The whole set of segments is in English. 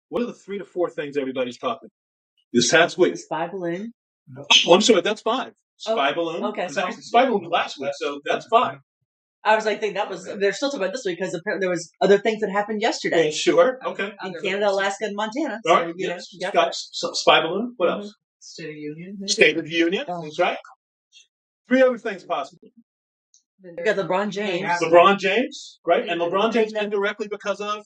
What are the 3 to 4 things everybody's talking this past week? The spy balloon. Oh, I'm sorry, that's 5. Spy balloon. Okay. Because actually, spy balloon was last week, so that's 5. I was like, they're still talking about this week because apparently there was other things that happened yesterday. Yeah, sure. Okay. In Canada, Alaska, and Montana. All right. Yes. Spy balloon. What else? State of the Union. Maybe? State of the Union. That's right. 3 other things possible. You got LeBron James. LeBron James, right? And LeBron James indirectly because of.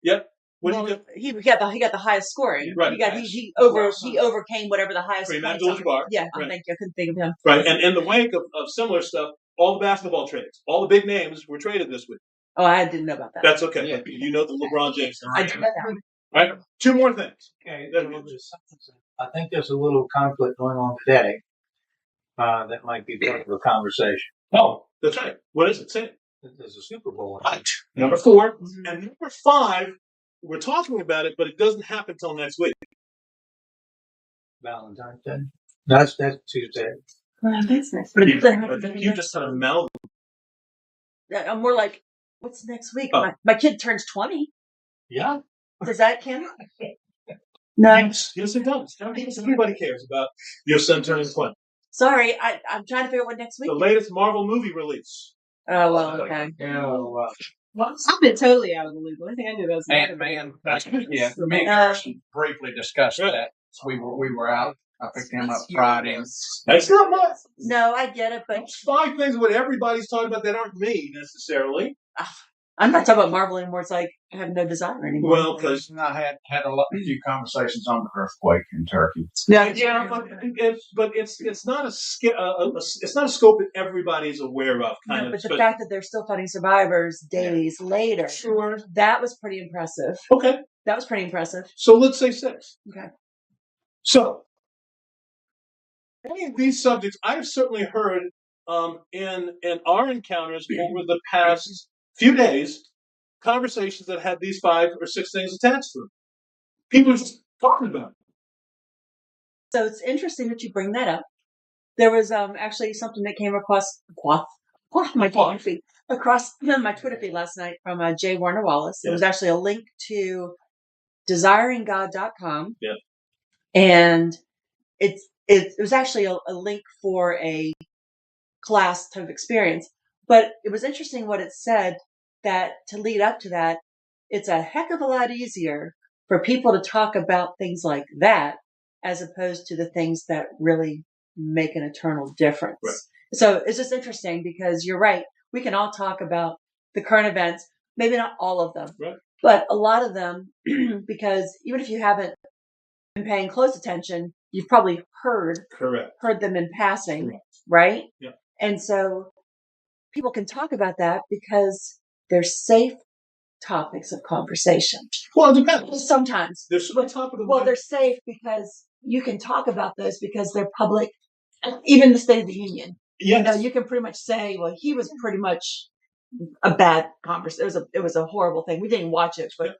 Yep. What did he do? He got the highest scoring. Right. He overcame whatever the highest. Kareem Abdul-Jabbar. Yeah. Right. Thank you. I couldn't think of him. Right. And in the wake of similar stuff, all the basketball trades, all the big names were traded this week. Oh, I didn't know about that. That's okay. Yeah. You know the LeBron James thing. I did know that. Right. 2 more things. Okay. I think there's a little conflict going on today that might be part of a conversation. Oh, that's right. What is it? Say it. There's a Super Bowl. Right. Number 4. Mm-hmm. And number 5, we're talking about it, but it doesn't happen until next week. Valentine's Day? That's Tuesday. That's next week. You just had a mouth. I'm more like, what's next week? Oh. My kid turns 20. Yeah. Does that count? No. Yes, it does. Everybody cares about your son turning 20. Sorry, I'm trying to figure out what next week is. The latest Marvel movie release. Oh, well, okay. Oh, well, I've been totally out of the loop. I think I knew those. Ant-Man. Yeah, me and Kirsten briefly discussed that. We were out. I picked him up Friday. That's not much. No, I get it, but... There's 5 things what everybody's talking about that aren't me, necessarily. I'm not talking about Marvel anymore. It's like I have no desire anymore. Well, because I had a few conversations on the earthquake in Turkey. Yeah, but it's not a scope that everybody's aware of. But the fact that they're still finding survivors days later, sure, that was pretty impressive. Okay, that was pretty impressive. So let's say 6. Okay. So any of these subjects, I've certainly heard in our encounters over the past few days, conversations that had these 5 or 6 things attached to them. People are just talking about it. So it's interesting that you bring that up. There was actually something that came across my Twitter feed last night from Jay Warner Wallace. It was actually a link to desiringgod.com. Yeah. And it was actually a link for a class type of experience. But it was interesting what it said, that to lead up to that, it's a heck of a lot easier for people to talk about things like that as opposed to the things that really make an eternal difference. Right. So it's just interesting because you're right. We can all talk about the current events, maybe not all of them, right, but a lot of them, because even if you haven't been paying close attention, you've probably heard them in passing, correct, right? Yeah. And so people can talk about that because they're safe topics of conversation. Well, it depends. Sometimes. They're top of the Well, they're safe because you can talk about those because they're public. Even the State of the Union. Yes. You know, you can pretty much say, well, he was pretty much a bad conversation. It was a horrible thing. We didn't watch it, but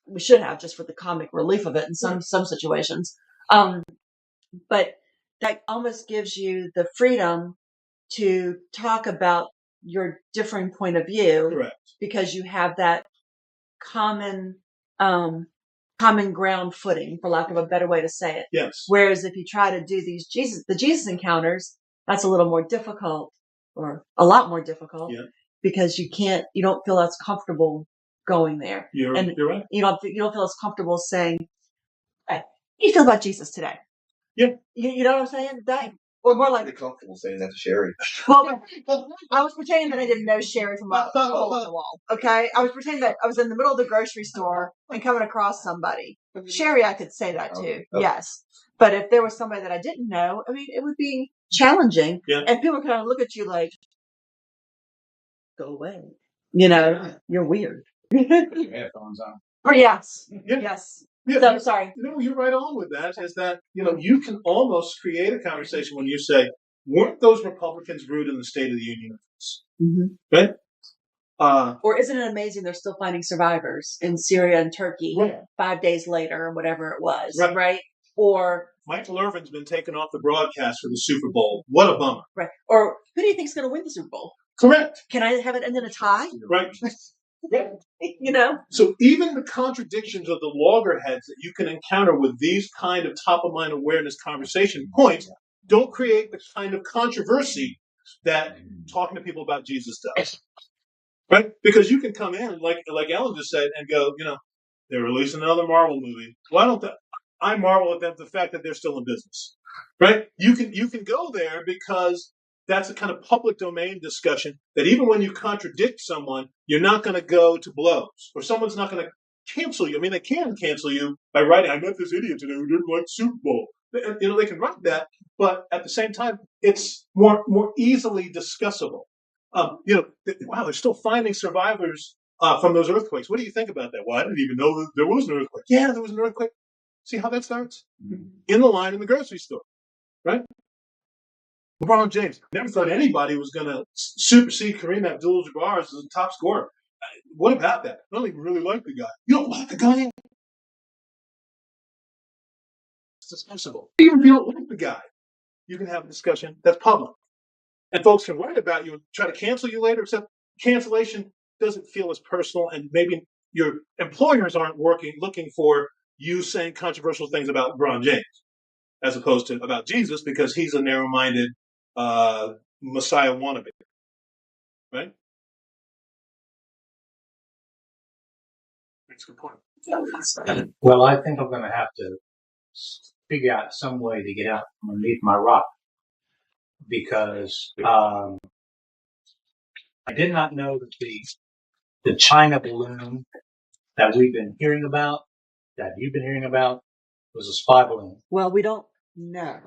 we should have, just for the comic relief of it in some situations. But that almost gives you the freedom to talk about your differing point of view. Correct. Because you have that common ground footing, for lack of a better way to say it. Yes. Whereas if you try to do the Jesus encounters, that's a little more difficult, or a lot more difficult, because you don't feel as comfortable going there. You're right. You don't feel as comfortable saying, "Hey, how do you feel about Jesus today?" Yeah. You know what I'm saying? That, or more like, comfortable saying that to Sherry. Well, I was pretending that I didn't know Sherry from a hole in the wall. Okay, I was pretending that I was in the middle of the grocery store and coming across somebody. Sherry, I could say that too. Okay. Yes, but if there was somebody that I didn't know, I mean, it would be challenging, and people kind of look at you like, "Go away," you're weird. Headphones on. Or yes. Yeah, so sorry. No, you're right on with that. Is that you can almost create a conversation when you say, "Weren't those Republicans rude in the State of the Union?" Mm-hmm. Right? Or isn't it amazing they're still finding survivors in Syria and Turkey 5 days later, or whatever it was, right? Or Michael Irvin's been taken off the broadcast for the Super Bowl. What a bummer. Right. Or who do you think's going to win the Super Bowl? Correct. Can I have it end in a tie? Right. You know? So even the contradictions of the loggerheads that you can encounter with these kind of top-of-mind awareness conversation points don't create the kind of controversy that talking to people about Jesus does. Right? Because you can come in, like Ellen just said, and go, they're releasing another Marvel movie. Why don't I marvel at the fact that they're still in business. Right? You can go there because that's a kind of public domain discussion that even when you contradict someone, you're not going to go to blows, or someone's not going to cancel you. I mean, they can cancel you by writing, I met this idiot today who didn't like Super Bowl. They can write that, but at the same time, it's more easily discussable. Wow, they're still finding survivors from those earthquakes. What do you think about that? Well, I didn't even know that there was an earthquake. Yeah, there was an earthquake. See how that starts? In the line in the grocery store, right? LeBron James. Never thought anybody was going to supersede Kareem Abdul-Jabbar as the top scorer. What about that? I don't even really like the guy. You don't like the guy? It's discussable. Even if you don't like the guy, you can have a discussion that's public. And folks can write about you and try to cancel you later, except cancellation doesn't feel as personal, and maybe your employers aren't looking for you saying controversial things about LeBron James, as opposed to about Jesus, because he's a narrow-minded Messiah wannabe, right? That's a good point. Well, I think I'm going to have to figure out some way to get out from underneath my rock, because I did not know that the China balloon that we've been hearing about, that you've been hearing about, was a spy balloon. Well, we don't know.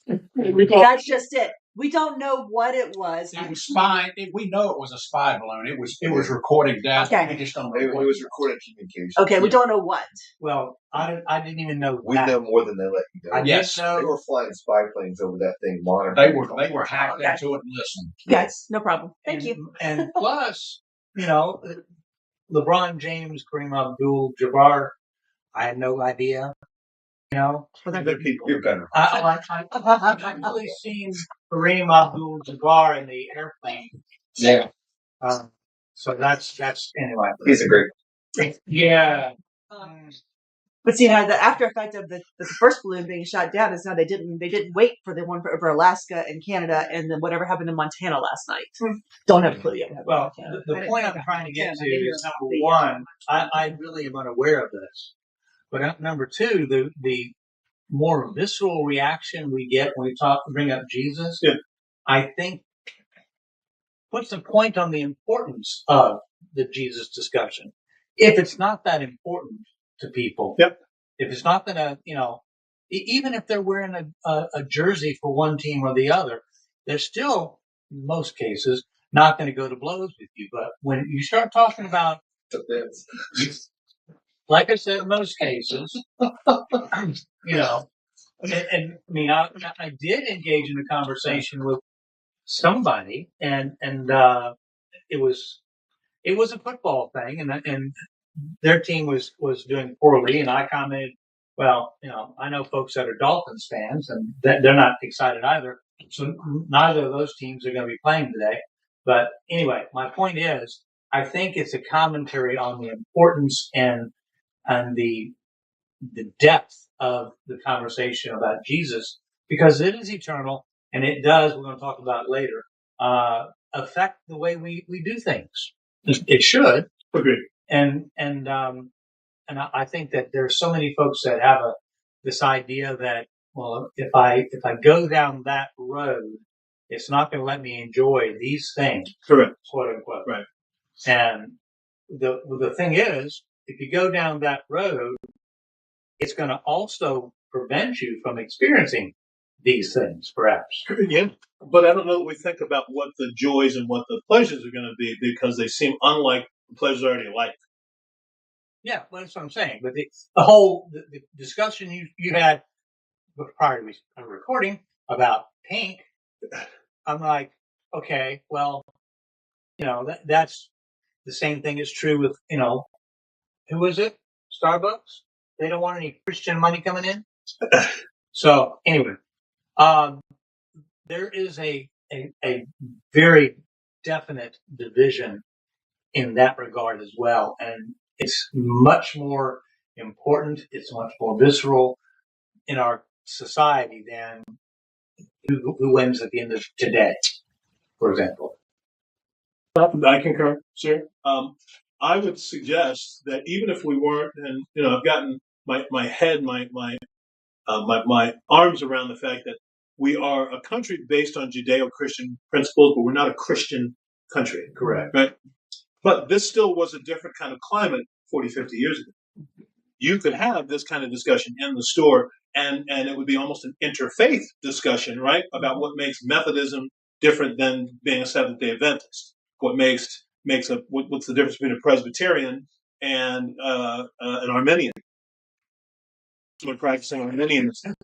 That's just it. We don't know what it was. It was spy. We know it was a spy balloon. It was recording data. Okay. We just don't know. It was recorded communication. Okay, we don't know what. Well, I didn't even know We that. know more than they let you know. Yes. didn't know. They were flying spy planes over that thing, monitoring. They were hacked into it and listened. Yes, no problem. Thank you. And plus, LeBron James, Kareem Abdul-Jabbar, I had no idea. Well, they're good people. You're better. I've actually seen Kareem Abdul-Jabbar in the airplane. Yeah. So that's anyway. He's a great. Yeah. But see, now the after effect of the first balloon being shot down is now they didn't wait for the one over Alaska and Canada, and then whatever happened in Montana last night. Don't have a clue yet. Well, the point I'm trying to get to is, number one, I really am unaware of this. But number two, the more visceral reaction we get when we bring up Jesus, I think puts a point on the importance of the Jesus discussion. If it's not that important to people, if it's not going to, even if they're wearing a jersey for one team or the other, they're still, in most cases, not going to go to blows with you. But when you start talking about, like I said, in most cases, and I mean, I did engage in a conversation with somebody, and it was a football thing, and their team was doing poorly, and I commented, well, I know folks that are Dolphins fans, and they're not excited either. So neither of those teams are going to be playing today. But anyway, my point is, I think it's a commentary on the importance and the depth of the conversation about Jesus, because it is eternal, and it does, we're going to talk about it later, affect the way we do things. It should. Agreed. And I think that there are so many folks that have this idea that, well, if I go down that road, it's not going to let me enjoy these things, Correct, quote unquote. Right. And the thing is, if you go down that road, it's going to also prevent you from experiencing these things, perhaps. Yeah, but I don't know that we think about what the joys and what the pleasures are going to be, because they seem unlike the pleasures already like. Yeah, well, that's what I'm saying. But the whole the discussion you had prior to a recording about pink, I'm like, okay, well, that's the same thing is true with, who was it? Starbucks? They don't want any Christian money coming in. So anyway, there is a very definite division in that regard as well. And it's much more important. It's much more visceral in our society than who wins at the end of today, for example. I concur, sir. I would suggest that even if we weren't, and I've gotten my head, my arms around the fact that we are a country based on Judeo-Christian principles, but we're not a Christian country. Correct. Right? But this still was a different kind of climate 40, 50 years ago. You could have this kind of discussion in the store, and it would be almost an interfaith discussion, right? About what makes Methodism different than being a Seventh-day Adventist. What's the difference between a Presbyterian and an Arminian? Someone practicing Arminianism.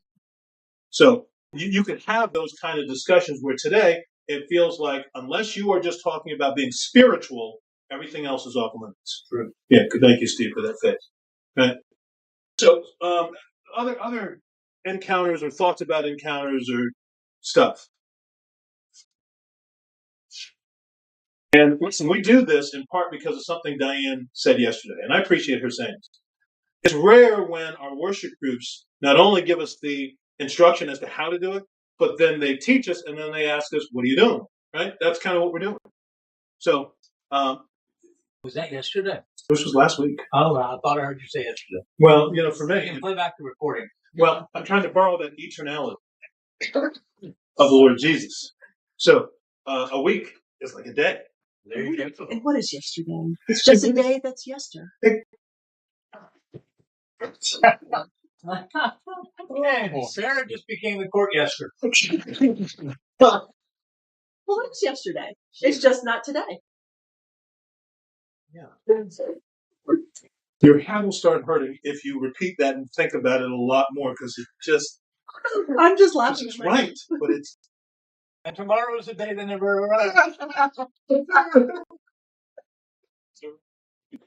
So you could have those kind of discussions where today it feels like unless you are just talking about being spiritual, everything else is off limits. True. Yeah. Thank you, Steve, for that face. Right. So other encounters or thoughts about encounters or stuff. And listen, we do this in part because of something Diane said yesterday, and I appreciate her saying this. It's rare when our worship groups not only give us the instruction as to how to do it, but then they teach us and then they ask us, what are you doing? Right? That's kind of what we're doing. So, was that yesterday? This was last week. Oh, I thought I heard you say yesterday. Well, for me. You can play back the recording. Well, I'm trying to borrow that eternality of the Lord Jesus. So, a week is like a day. There you go. And what is yesterday? It's just a day that's yester. Okay, Sarah just became the court yester. Well, it's yesterday. It's just not today. Yeah. Your hand will start hurting if you repeat that and think about it a lot more because it just. I'm just laughing. It's right, but it's. And tomorrow is the day that never arrives.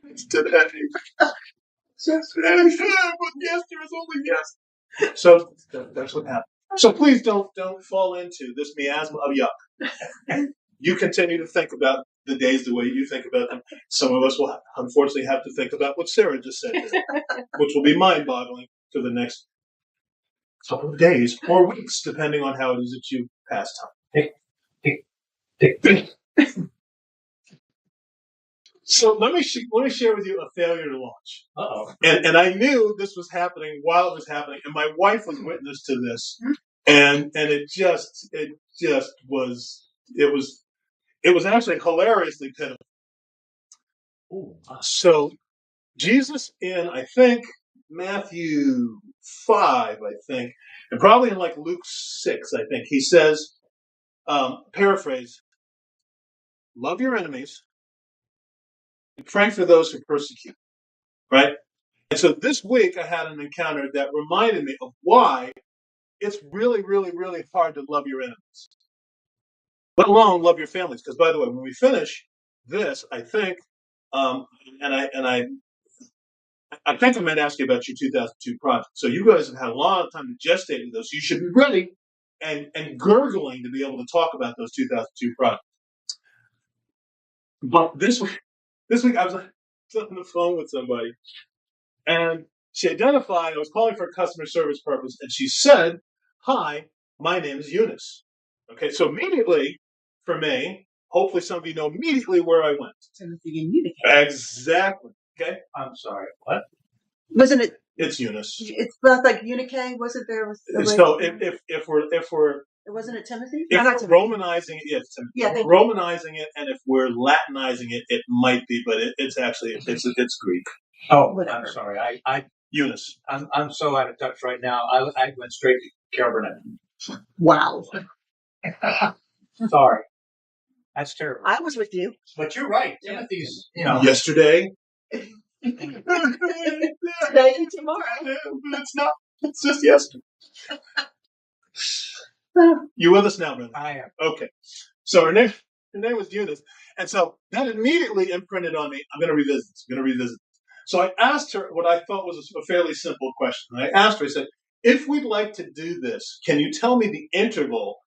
It's today. But yesterday is only yesterday. So that's what happened. So please don't fall into this miasma of yuck. You continue to think about the days the way you think about them. Some of us will unfortunately have to think about what Sarah just said today, which will be mind-boggling for the next couple of days or weeks, depending on how it is that you pass time. So let me share with you a failure to launch. Uh-oh. And I knew this was happening while it was happening, and my wife was witness to this, and it was actually hilariously pitiful. Ooh. So Jesus in I think Matthew 5, and probably in like Luke 6, I think he says, paraphrase, love your enemies. Pray for those who persecute, right? And so this week I had an encounter that reminded me of why it's really, really, really hard to love your enemies, let alone love your families. Because by the way, when we finish this, I think, I think I might ask you about your 2002 project. So you guys have had a lot of time to gestate with those. So you should be ready and gurgling to be able to talk about those 2002 projects. But this week I was on the phone with somebody, and she identified, I was calling for a customer service purpose, and she said, hi, my name is Eunice. Okay, so immediately, for me, hopefully some of you know immediately where I went. Timothy and Unicate. Exactly. Okay? I'm sorry. What? Wasn't it? It's Eunice. It's not like Unicate, wasn't there? So if we're wasn't it Timothy? if Not we're Timothy. romanizing it, yes, Timothy. Yeah, If we're romanizing it, and if we're Latinizing it, it might be, but it's actually it's Greek. Oh, Whatever. I'm sorry. I Eunice. I'm so out of touch right now. I went straight to Cabernet. Wow. Sorry. That's terrible. I was with you. But you're right. Timothy's, Yesterday. Today and tomorrow. But it's not. It's just yesterday. You with us now, brother? I am. Okay. So her name was Eunice. And so that immediately imprinted on me, I'm going to revisit this. So I asked her what I thought was a fairly simple question. And I asked her, I said, if we'd like to do this, can you tell me the interval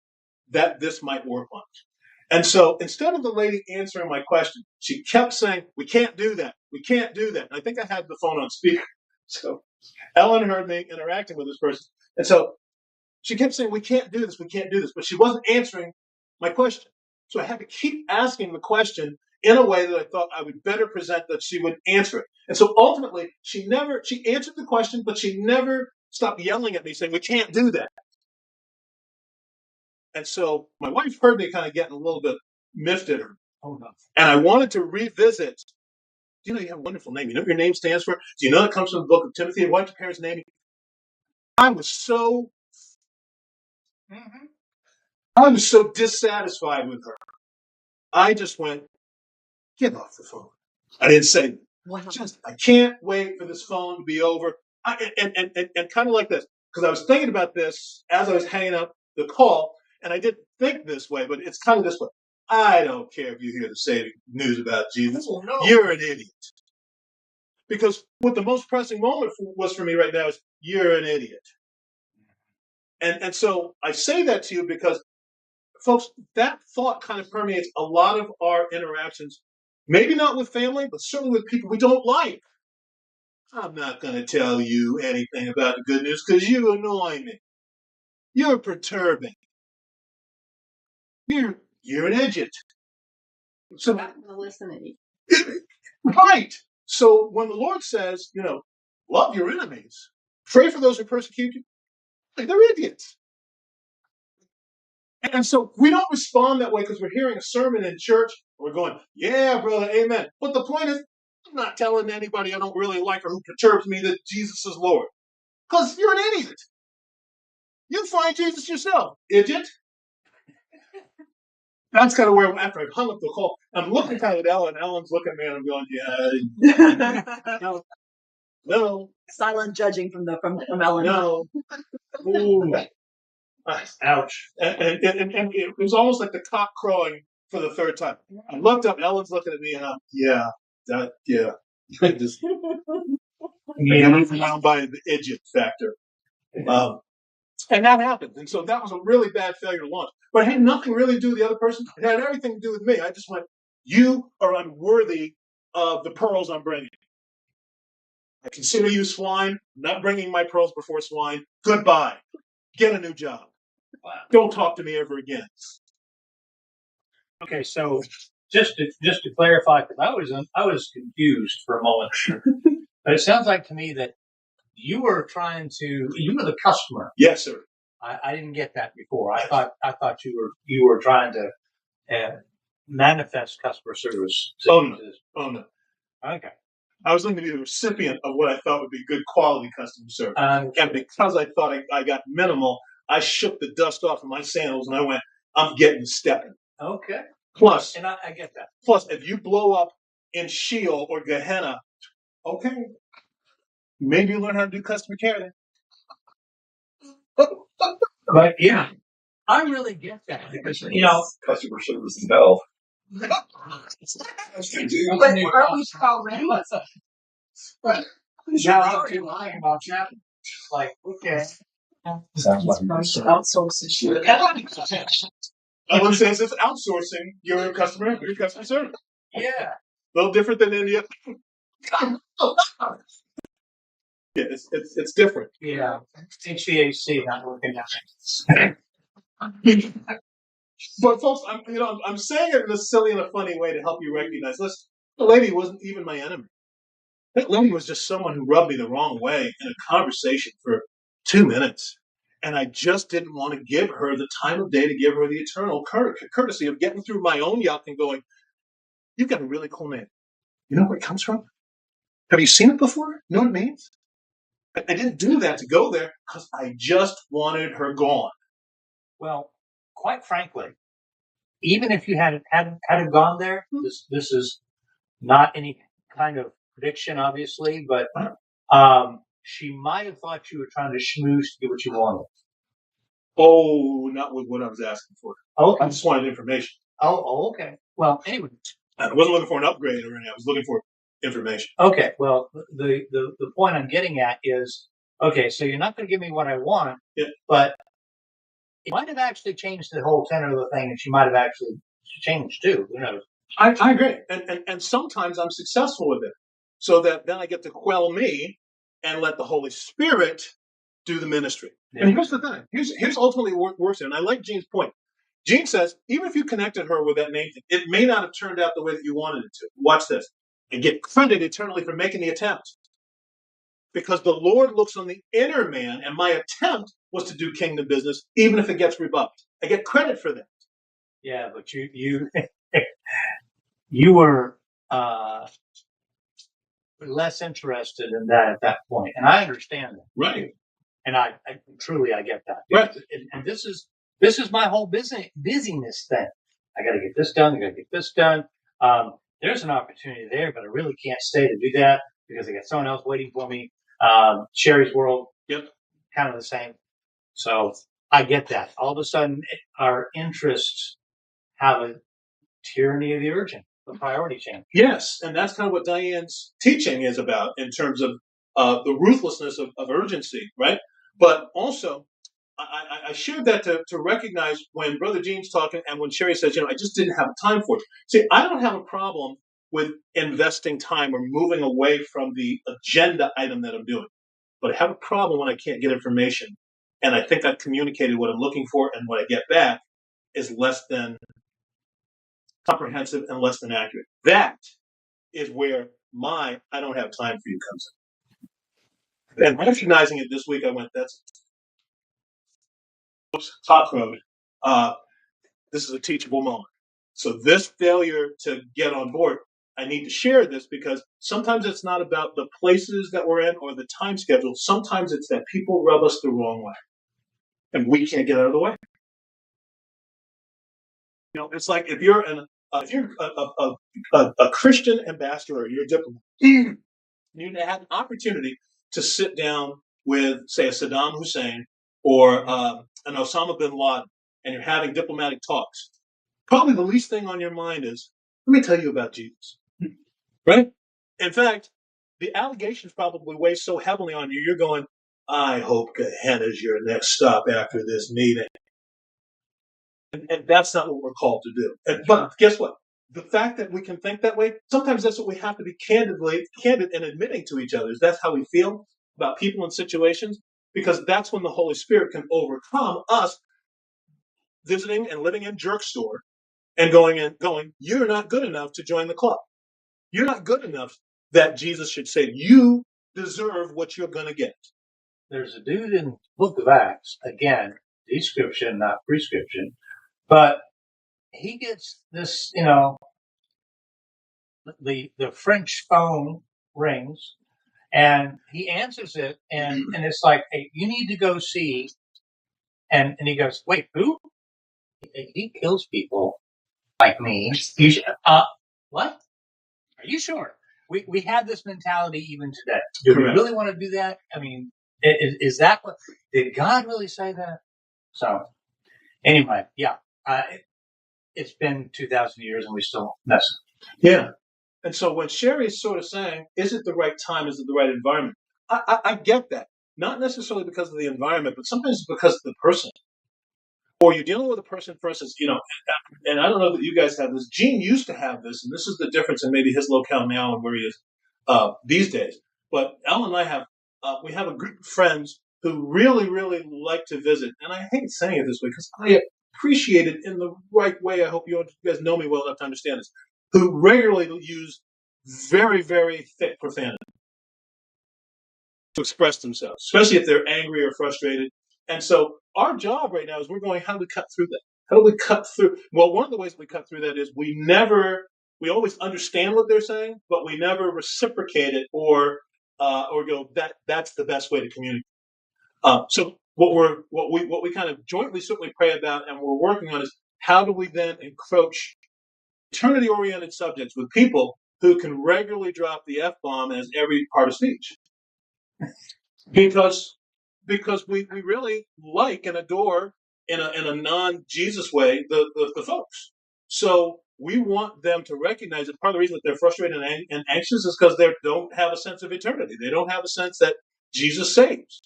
that this might work on? And so instead of the lady answering my question, she kept saying, "We can't do that. We can't do that." And I think I had the phone on speaker. So Ellen heard me interacting with this person. And so she kept saying, "We can't do this. We can't do this." But she wasn't answering my question. So I had to keep asking the question in a way that I thought I would better present that she would answer it. And so ultimately, she answered the question, but she never stopped yelling at me saying, "We can't do that." And so my wife heard me kind of getting a little bit miffed at her. Oh, no. And I wanted to revisit. Do you know you have a wonderful name? You know what your name stands for? Do you know it comes from the book of Timothy? And what's your parents' name? I was so dissatisfied with her. I just went, "Get off the phone." I didn't say, Wow. I can't wait for this phone to be over. And kind of like this, because I was thinking about this as I was hanging up the call, and I didn't think this way, but it's kind of this way. I don't care if you hear the same news about Jesus. Oh, no. You're an idiot. Because what the most pressing moment was for me right now is, you're an idiot. And so I say that to you because, folks, that thought kind of permeates a lot of our interactions, maybe not with family, but certainly with people we don't like. I'm not going to tell you anything about the good news because you annoy me. You're perturbing. You're an idiot. So, I'm not going to listen to you. right. So when the Lord says, love your enemies, pray for those who persecute you, they're idiots. And so we don't respond that way because we're hearing a sermon in church. We're going, "Yeah, brother, amen." But the point is, I'm not telling anybody I don't really like or who perturbs me that Jesus is Lord. Because you're an idiot. You find Jesus yourself, idiot. That's kind of where, after I've hung up the call, I'm looking kind of at Ellen. Ellen's looking at me and I'm going, "Yeah, no, Silent judging from Ellen. no." Ooh. Ouch. And it was almost like the cock crowing for the third time. I looked up, Ellen's looking at me, and I just down by the idiot factor. And that happened. And so that was a really bad failure to launch. But it had nothing really to do with the other person. It had everything to do with me. I just went, "You are unworthy of the pearls I'm bringing. I consider you swine. I'm not bringing my pearls before swine. Goodbye. Get a new job. Don't talk to me ever again." Okay, so just to clarify, because I was confused for a moment, but it sounds like to me that you were the customer. Yes, sir. I didn't get that before. I thought you were trying to manifest customer service. Oh no. Okay. I was looking to be the recipient of what I thought would be good quality customer service. And because I thought I got minimal, I shook the dust off of my sandals and I went, "I'm getting stepping." Okay. Plus, and I get that. Plus, if you blow up in Sheol or Gehenna, okay, maybe you learn how to do customer care then. But yeah, I really get that because Customer service is hell. But aren't we already? now you're lying about that. Like, okay. Sounds like outsourcing. Ellen says it's outsourcing your customer service. Yeah. A little different than India. Yeah, it's different. Yeah. HVAC not working out. But folks, I'm saying it in a silly and a funny way to help you recognize. Listen, the lady wasn't even my enemy. That lady was just someone who rubbed me the wrong way in a conversation for 2 minutes. And I just didn't want to give her the time of day to give her the eternal courtesy of getting through my own yuck and going, "You've got a really cool name. You know where it comes from? Have you seen it before? You know what it means?" I didn't do that to go there because I just wanted her gone. Well, quite frankly, even if you hadn't gone there, this is not any kind of prediction, obviously, but she might have thought you were trying to schmooze to get what you wanted. Oh, not with what I was asking for. Okay. I just wanted information. Oh, okay. Well, anyway, I wasn't looking for an upgrade or anything. I was looking for information. Okay. Well, the point I'm getting at is, okay, so you're not going to give me what I want, Yeah. but it might have actually changed the whole tenor of the thing, and she might have actually change too. Who knows? I agree, and sometimes I'm successful with it, so that then I get to quell me and let the Holy Spirit do the ministry. Yeah. And here's the thing. Here's ultimately what works here. And I like Gene's point. Gene says, even if you connected her with that name thing, it may not have turned out the way that you wanted it to. Watch this. And get credit eternally for making the attempt. Because the Lord looks on the inner man, and my attempt was to do kingdom business, even if it gets rebuffed. I get credit for that. Yeah, but you were less interested in that at that point, and I understand that. Right. And I truly get that. Right. And this is my whole busyness thing. I got to get this done. I got to get this done. There's an opportunity there, but I really can't stay to do that because I got someone else waiting for me. Sherry's World, Yep, kind of the same. So I get that. All of a sudden, our interests have a tyranny of the urgent, the priority change. Yes, and that's kind of what Diane's teaching is about in terms of the ruthlessness of urgency, right? But also, I shared that to recognize when Brother Gene's talking and when Sherry says, I just didn't have time for it. See, I don't have a problem with investing time or moving away from the agenda item that I'm doing. But I have a problem when I can't get information. And I think I've communicated what I'm looking for, and what I get back is less than comprehensive and less than accurate. That is where my I don't have time for you comes in. And recognizing it this week, I went, that's top road. This is a teachable moment. So this failure to get on board, I need to share this because sometimes it's not about the places that we're in or the time schedule. Sometimes it's that people rub us the wrong way, and we can't get out of the way. It's like if you're a Christian ambassador, or you're a diplomat, you had an opportunity to sit down with, say, a Saddam Hussein or an Osama bin Laden, and you're having diplomatic talks. Probably the least thing on your mind is, let me tell you about Jesus, right? In fact, the allegations probably weigh so heavily on you, you're going, I hope Gehenna's your next stop after this meeting. And that's not what we're called to do. But guess what? The fact that we can think that way, sometimes that's what we have to be candid and admitting to each other. That's how we feel about people and situations, because that's when the Holy Spirit can overcome us visiting and living in jerk store and going, you're not good enough to join the club. You're not good enough that Jesus should say, you deserve what you're going to get. There's a dude in the Book of Acts, again, description, not prescription, but he gets this, the French phone rings, and he answers it, and it's like, hey, you need to go see, and he goes, wait, who? He kills people like me. You should, what? Are you sure? We have this mentality even today. Do we really want to do that? I mean, is that what, did God really say that? So anyway, yeah, it's been 2,000 years and we still mess it. Yeah. And so when Sherry's sort of saying, is it the right time? Is it the right environment? I get that. Not necessarily because of the environment, but sometimes because of the person. Or you're dealing with a person, for instance, and I don't know that you guys have this. Gene used to have this, and this is the difference in maybe his locale now and where he is these days. But Ellen and I have, we have a group of friends who really, really like to visit. And I hate saying it this way because I appreciate it in the right way. I hope you guys know me well enough to understand this. Who regularly use very, very thick profanity to express themselves, especially if they're angry or frustrated. And so our job right now is we're going, how do we cut through that? How do we cut through? Well, one of the ways we cut through that is we always understand what they're saying, but we never reciprocate it or go, that's the best way to communicate. So what we kind of jointly certainly pray about and we're working on is how do we then encroach eternity-oriented subjects with people who can regularly drop the F-bomb as every part of speech. Because we really like and adore in a non-Jesus way the folks. So we want them to recognize that part of the reason that they're frustrated and anxious is because they don't have a sense of eternity. They don't have a sense that Jesus saves.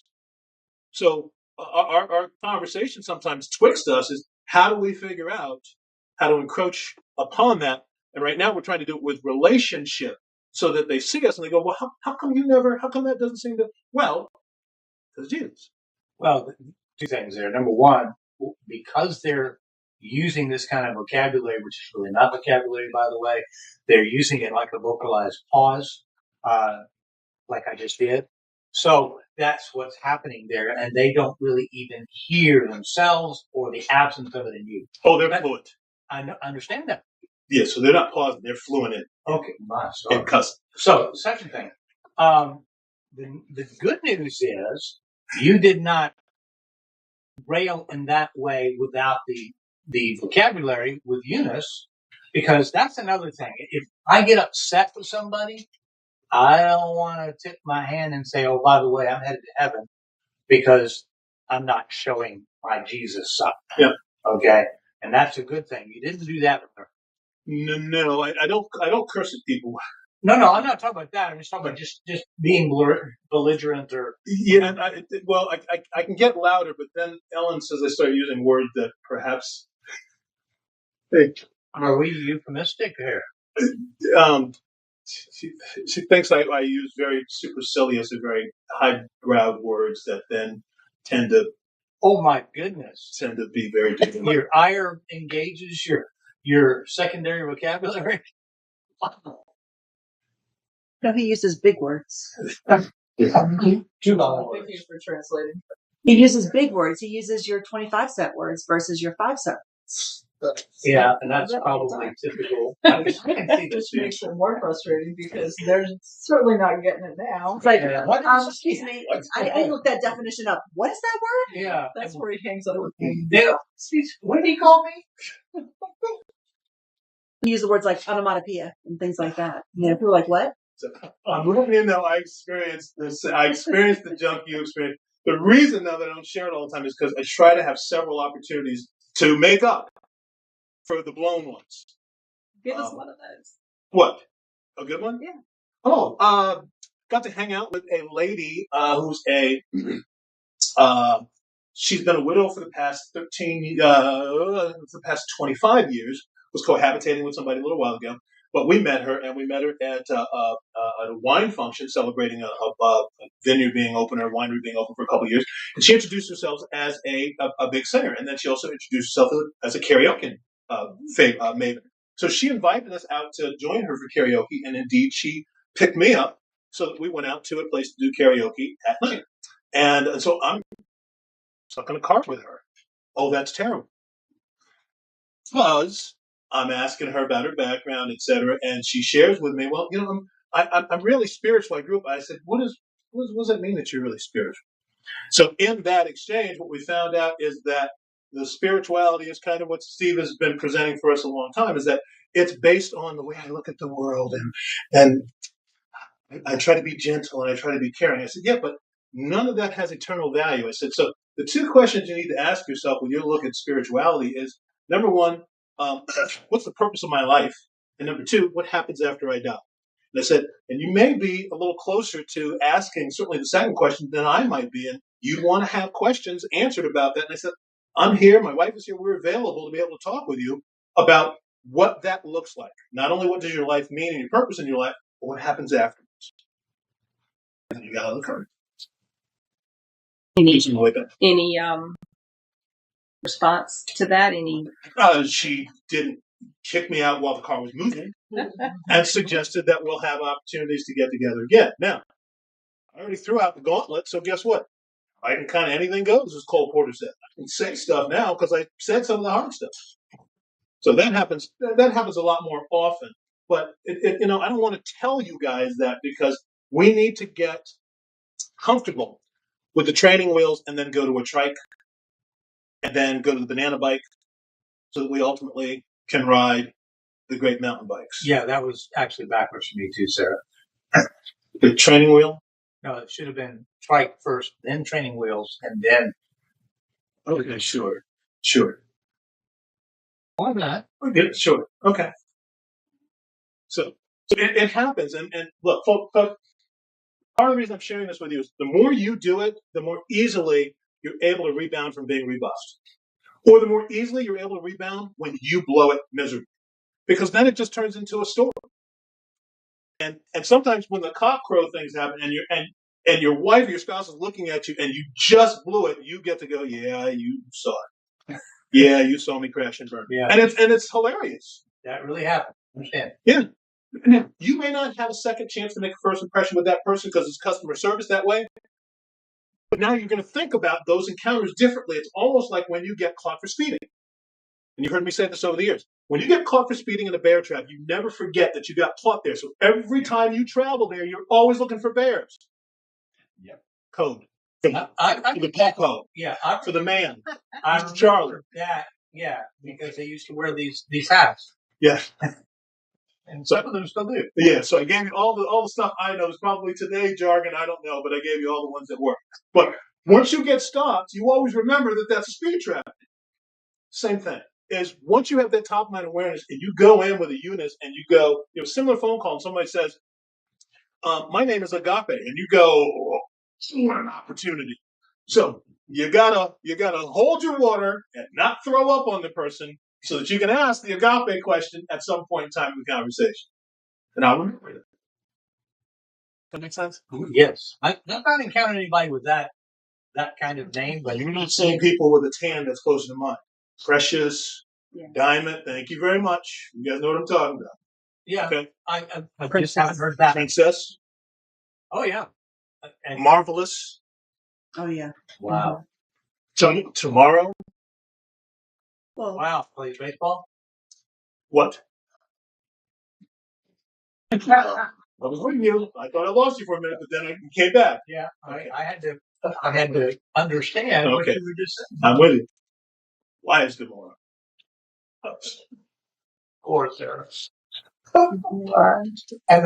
So our conversation sometimes twixt us is how do we figure out how to encroach upon that. And right now we're trying to do it with relationship so that they see us and they go, well, how come how come that doesn't seem to, well, because Jesus. Well, two things there. Number one, because they're using this kind of vocabulary, which is really not vocabulary, by the way, they're using it like a vocalized pause, like I just did. So that's what's happening there, and they don't really even hear themselves or the absence of it in you. Oh, they're fluent. I understand that. Yeah, so they're not pausing; they're fluent in. Okay, in cussing. So, second thing, the good news is you did not rail in that way without the vocabulary with Eunice, because that's another thing. If I get upset with somebody, I don't want to tip my hand and say, "Oh, by the way, I'm headed to heaven," because I'm not showing my Jesus side. Yeah. Okay, and that's a good thing. You didn't do that with her. No, I don't curse at people. No, I'm not talking about that. I'm just talking about just being belligerent or. Yeah, I can get louder, but then Ellen says I start using words that perhaps. Are we euphemistic here? She thinks I use very supercilious and very highbrow words that then tend to. Oh my goodness! Tend to be very. Your ire engages your secondary vocabulary. No, he uses big words. Thank you for translating. He uses big words. He uses your 25-cent words versus your 5-cent. Yeah, and that's probably typical. I can see this Which makes it more frustrating because they're certainly not getting it now. It's like, excuse me, I looked that definition up. What is that word? Yeah, That's where he hangs up with me. What did he call me? He used the words like onomatopoeia and things like that. You know, people are like, what? So, I'm letting you know I experienced this. I experienced the junk you experienced. The reason, though, that I don't share it all the time is because I try to have several opportunities to make up for the blown ones. Give us one of those. What? A good one? Yeah. Oh, got to hang out with a lady who's she's been a widow for the past 25 years. Was cohabitating with somebody a little while ago. But we met her at a wine function celebrating a vineyard being open or a winery being open for a couple of years. And she introduced herself as a big singer. And then she also introduced herself as a karaoke maven. So she invited us out to join her for karaoke. And indeed, she picked me up so that we went out to a place to do karaoke at night. And so I'm stuck in a car with her. Oh, that's terrible. Because I'm asking her about her background, etc., and she shares with me, well, I'm really spiritual. I grew up. I said, what does that mean that you're really spiritual? So in that exchange, what we found out is that the spirituality is kind of what Steve has been presenting for us a long time, is that it's based on the way I look at the world, and I try to be gentle and I try to be caring. I said, yeah, but none of that has eternal value. I said, so the two questions you need to ask yourself when you look at spirituality is, number one, what's the purpose of my life? And number two, what happens after I die? And I said, and you may be a little closer to asking certainly the second question than I might be, and you want to have questions answered about that. And I said, I'm here, my wife is here, we're available to be able to talk with you about what that looks like. Not only what does your life mean and your purpose in your life, but what happens afterwards. And you got to look hard. Any response to that? She didn't kick me out while the car was moving and suggested that we'll have opportunities to get together again. Now, I already threw out the gauntlet, so guess what? I can kind of anything goes, as Cole Porter said. I can say stuff now because I said some of the hard stuff. So that happens a lot more often. But I don't want to tell you guys that because we need to get comfortable with the training wheels and then go to a trike and then go to the banana bike so that we ultimately can ride the great mountain bikes. Yeah, that was actually backwards for me too, Sarah. The training wheel? No, it should have been trike first, then training wheels, and then. Okay, sure. Why not? Okay, sure. Okay. So it happens. And look, folks, part of the reason I'm sharing this with you is the more you do it, the more easily you're able to rebound from being rebuffed. or the more easily you're able to rebound when you blow it miserably. Because then it just turns into a story. And sometimes when the cockcrow things happen and your wife or your spouse is looking at you and you just blew it, you get to go, yeah, you saw it. Yeah, you saw me crash and burn. Yeah. And it's hilarious. That really happened. Understand? Yeah. Now, you may not have a second chance to make a first impression with that person because it's customer service that way. But now you're going to think about those encounters differently. It's almost like when you get caught for speeding. And you've heard me say this over the years. When you get caught for speeding in a bear trap, you never forget that you got caught there. So every time you travel there, you're always looking for bears. Yep. Code. I The pack code. Yeah, For the man. I Mr. Charlie. that. Yeah, because they used to wear these hats, Yeah. and some of them still do. Yeah. So I gave you all the stuff I know. It's probably today jargon, I don't know, but I gave you all the ones that work. But once you get stopped, you always remember that that's a speed trap. Same thing. Is once you have that top mind awareness and you go in with a Eunice and you go, similar phone call and somebody says, my name is Agape, and you go, what an opportunity. So you gotta hold your water and not throw up on the person so that you can ask the Agape question at some point in time in the conversation. And I'll remember that. That make sense? Yes, I've not encountered anybody with that kind of name, but You're not seeing people with a tan that's closer to mine. Precious, Yeah. Diamond, thank you very much. You guys know what I'm talking about. yeah, Okay. I just haven't heard that. Princess, Oh yeah, and Marvelous, Oh yeah. wow, Tomorrow, Well, wow, plays baseball. what? I was with you. I thought I lost you for a minute, but then I came back. Yeah, Okay. I had to understand what Okay. you were just saying. I'm with you. Why is tomorrow? Of course, Sarah. And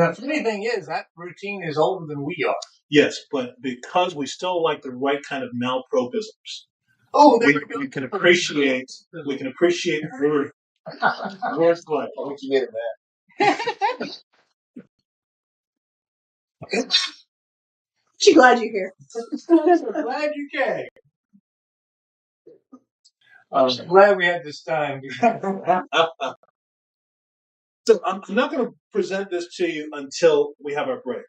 the funny thing is, that routine is older than we are. Yes, but because we still like the right kind of malpropisms, Oh, we can appreciate word play. What you get it, man? I'm glad you're here. I'm glad you came. I'm glad we had this time. So I'm not going to present this to you until we have our break,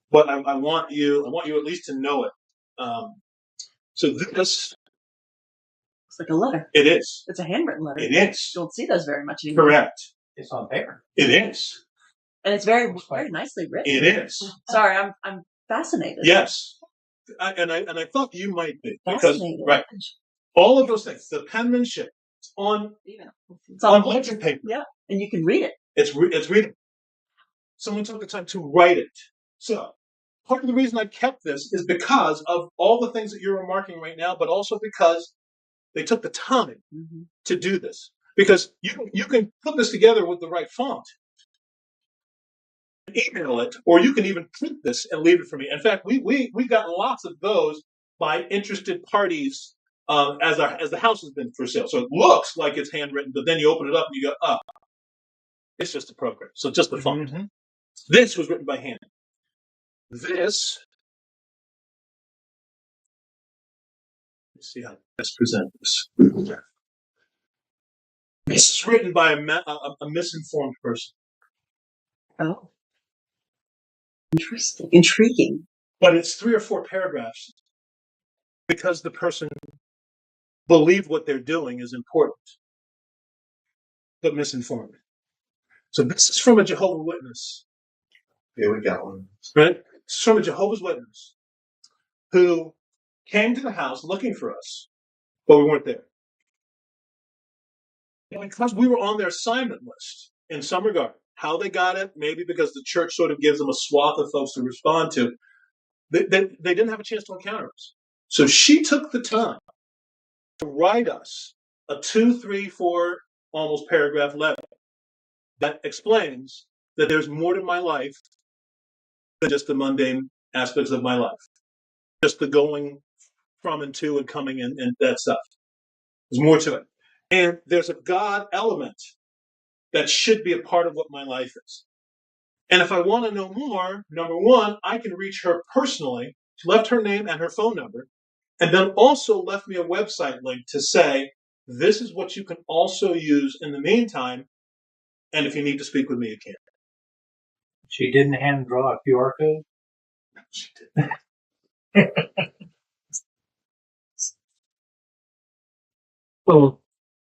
but I want you at least to know it. So this, It's like a letter. it is. It's a handwritten letter. It is. You don't see those very much anymore. Correct. It's on paper. It is. And it's very nicely written. It is. Sorry, I'm fascinated. Yes. I thought you might be because Fascinated. right, all of those things, the penmanship, it's on ledger paper. Yeah, and you can read it. It's readable. Someone took the time to write it. So part of the reason I kept this is because of all the things that you're remarking right now, but also because they took the time to do this. Because you can put this together with the right font, email it, or you can even print this and leave it for me. In fact, we got lots of those by interested parties as the house has been for sale. So it looks like it's handwritten, but then you open it up and you go, oh, it's just a program. So just the font. Mm-hmm. This was written by hand. This, let's see how to best present this. This is written by a misinformed person. Oh. Interesting. Intriguing. But it's 3 or 4 paragraphs because the person believed what they're doing is important, but misinformed. So this is from a Jehovah's Witness. Yeah, we got one. Right? It's from a Jehovah's Witness who came to the house looking for us, but we weren't there. And because we were on their assignment list in some regard, how they got it, maybe because the church sort of gives them a swath of folks to respond to, they didn't have a chance to encounter us. So she took the time to write us a 2, 3, 4, almost paragraph letter that explains that there's more to my life than just the mundane aspects of my life. Just the going from and to and coming and that stuff. There's more to it. And there's a God element that should be a part of what my life is. And if I want to know more, number one, I can reach her personally. She left her name and her phone number. and then also left me a website link to say, this is what you can also use in the meantime, and if you need to speak with me, you can. She didn't hand draw a QR code? She did. Well,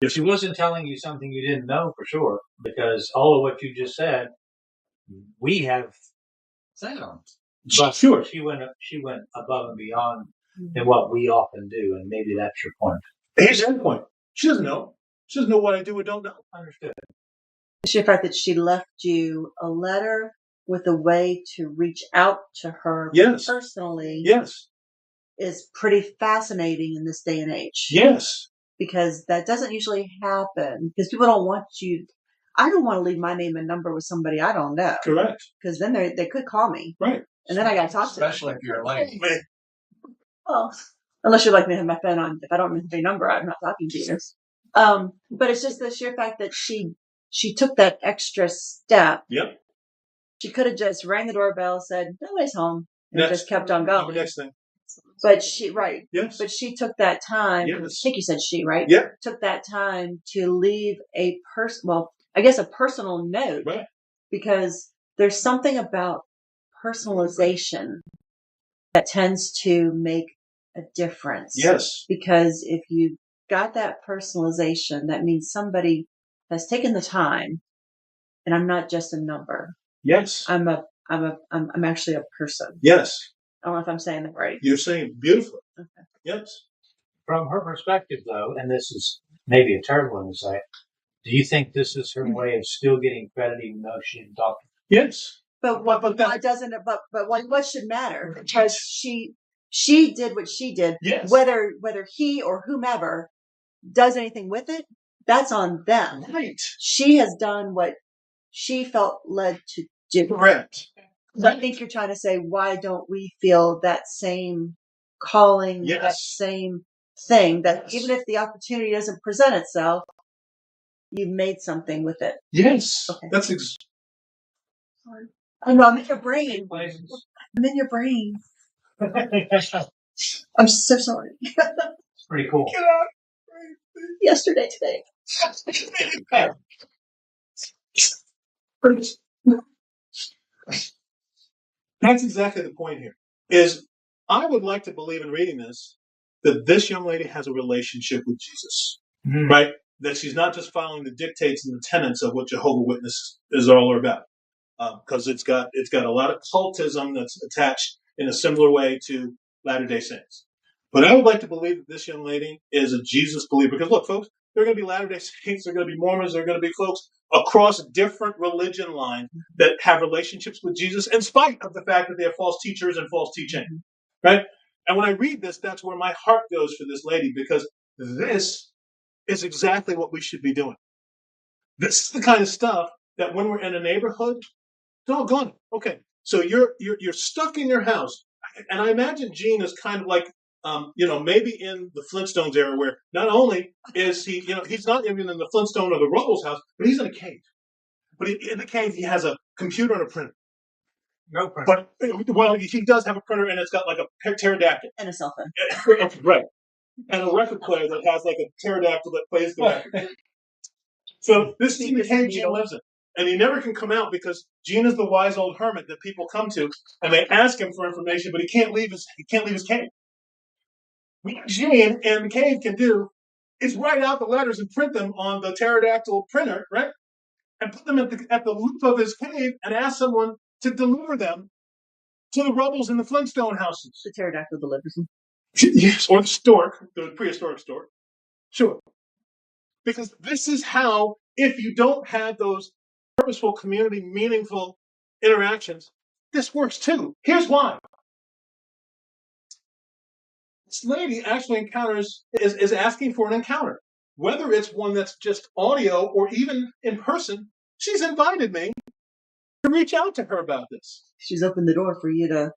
she wasn't telling you something you didn't know for sure, because all of what you just said, we have sound. But Sure. She went above and beyond than what we often do, and maybe that's your point. Here's the point. She doesn't know. She doesn't know what I do or don't know. Understood. The sheer fact that she left you a letter with a way to reach out to her Yes. personally Yes. is pretty fascinating in this day and age. Yes. Because that doesn't usually happen. Because people don't want you. I don't want to leave my name and number with somebody I don't know. Correct. Because then they could call me. Right. And then I got to talk to them. Especially if you're a lady. Well, unless you'd like me to have my phone on. If I don't have your number, I'm not talking to you. But it's just the sheer fact that she took that extra step. Yep. She could have just rang the doorbell, said, nobody's home, and Next. just kept on going. Next thing. But she, right. Yes. But she took that time. Yes. I think you said she, right? Yeah. Took that time to leave a I guess a personal note. Right. Because there's something about personalization that tends to make a difference. Yes. Because if you got that personalization, that means somebody has taken the time, and I'm not just a number. Yes. I'm actually a person. Yes. I don't know if I'm saying that right. You're saying beautifully. Okay. Yes. From her perspective, though, and this is maybe a terrible one to say, do you think this is her way of still getting credit even though she didn't talk? Yes. But why doesn't it? But what should matter? Because she did what she did. Yes. Whether he or whomever does anything with it, that's on them. Right. She has done what she felt led to do. Correct. So I think you're trying to say, why don't we feel that same calling, Yes. that same thing, that even if the opportunity doesn't present itself, you've made something with it. Yes. Okay. That's I know, I'm in your brain. I'm in your brain. I'm so sorry. It's pretty cool. Get out. Yesterday, today. That's exactly the point here. Is I would like to believe in reading this that this young lady has a relationship with Jesus, right? That she's not just following the dictates and the tenets of what Jehovah's Witness is all about, because it's got a lot of cultism that's attached in a similar way to Latter-day Saints. But I would like to believe that this young lady is a Jesus believer. Because look, folks, there are going to be Latter-day Saints, there are going to be Mormons, there are going to be folks across different religion lines that have relationships with Jesus in spite of the fact that they are false teachers and false teaching, right? And when I read this, that's where my heart goes for this lady, because this is exactly what we should be doing. This is the kind of stuff that when we're in a neighborhood, doggone it. Okay, so you're stuck in your house, and I imagine Gene is kind of like, maybe in the Flintstones era, where not only is he, he's not even in the Flintstone or the Ruggles house, but he's in a cave. But in the cave, he has a computer and a printer. No printer. But he does have a printer, and it's got like a pterodactyl And a cell phone. right, and a record player that has like a pterodactyl that plays the record. So this is the cave Gene lives in. And he never can come out because Gene is the wise old hermit that people come to, and they ask him for information, but he can't leave his cave. What Gene in the cave can do is write out the letters and print them on the pterodactyl printer, right? And put them at the roof of his cave and ask someone to deliver them to the Rubbles in the Flintstone houses. The pterodactyl delivers them. Yes, or the stork, the prehistoric stork. Sure. Because this is how, if you don't have those purposeful, community, meaningful interactions, this works too. Here's why. This lady actually is asking for an encounter. Whether it's one that's just audio or even in person, she's invited me to reach out to her about this. She's opened the door for you to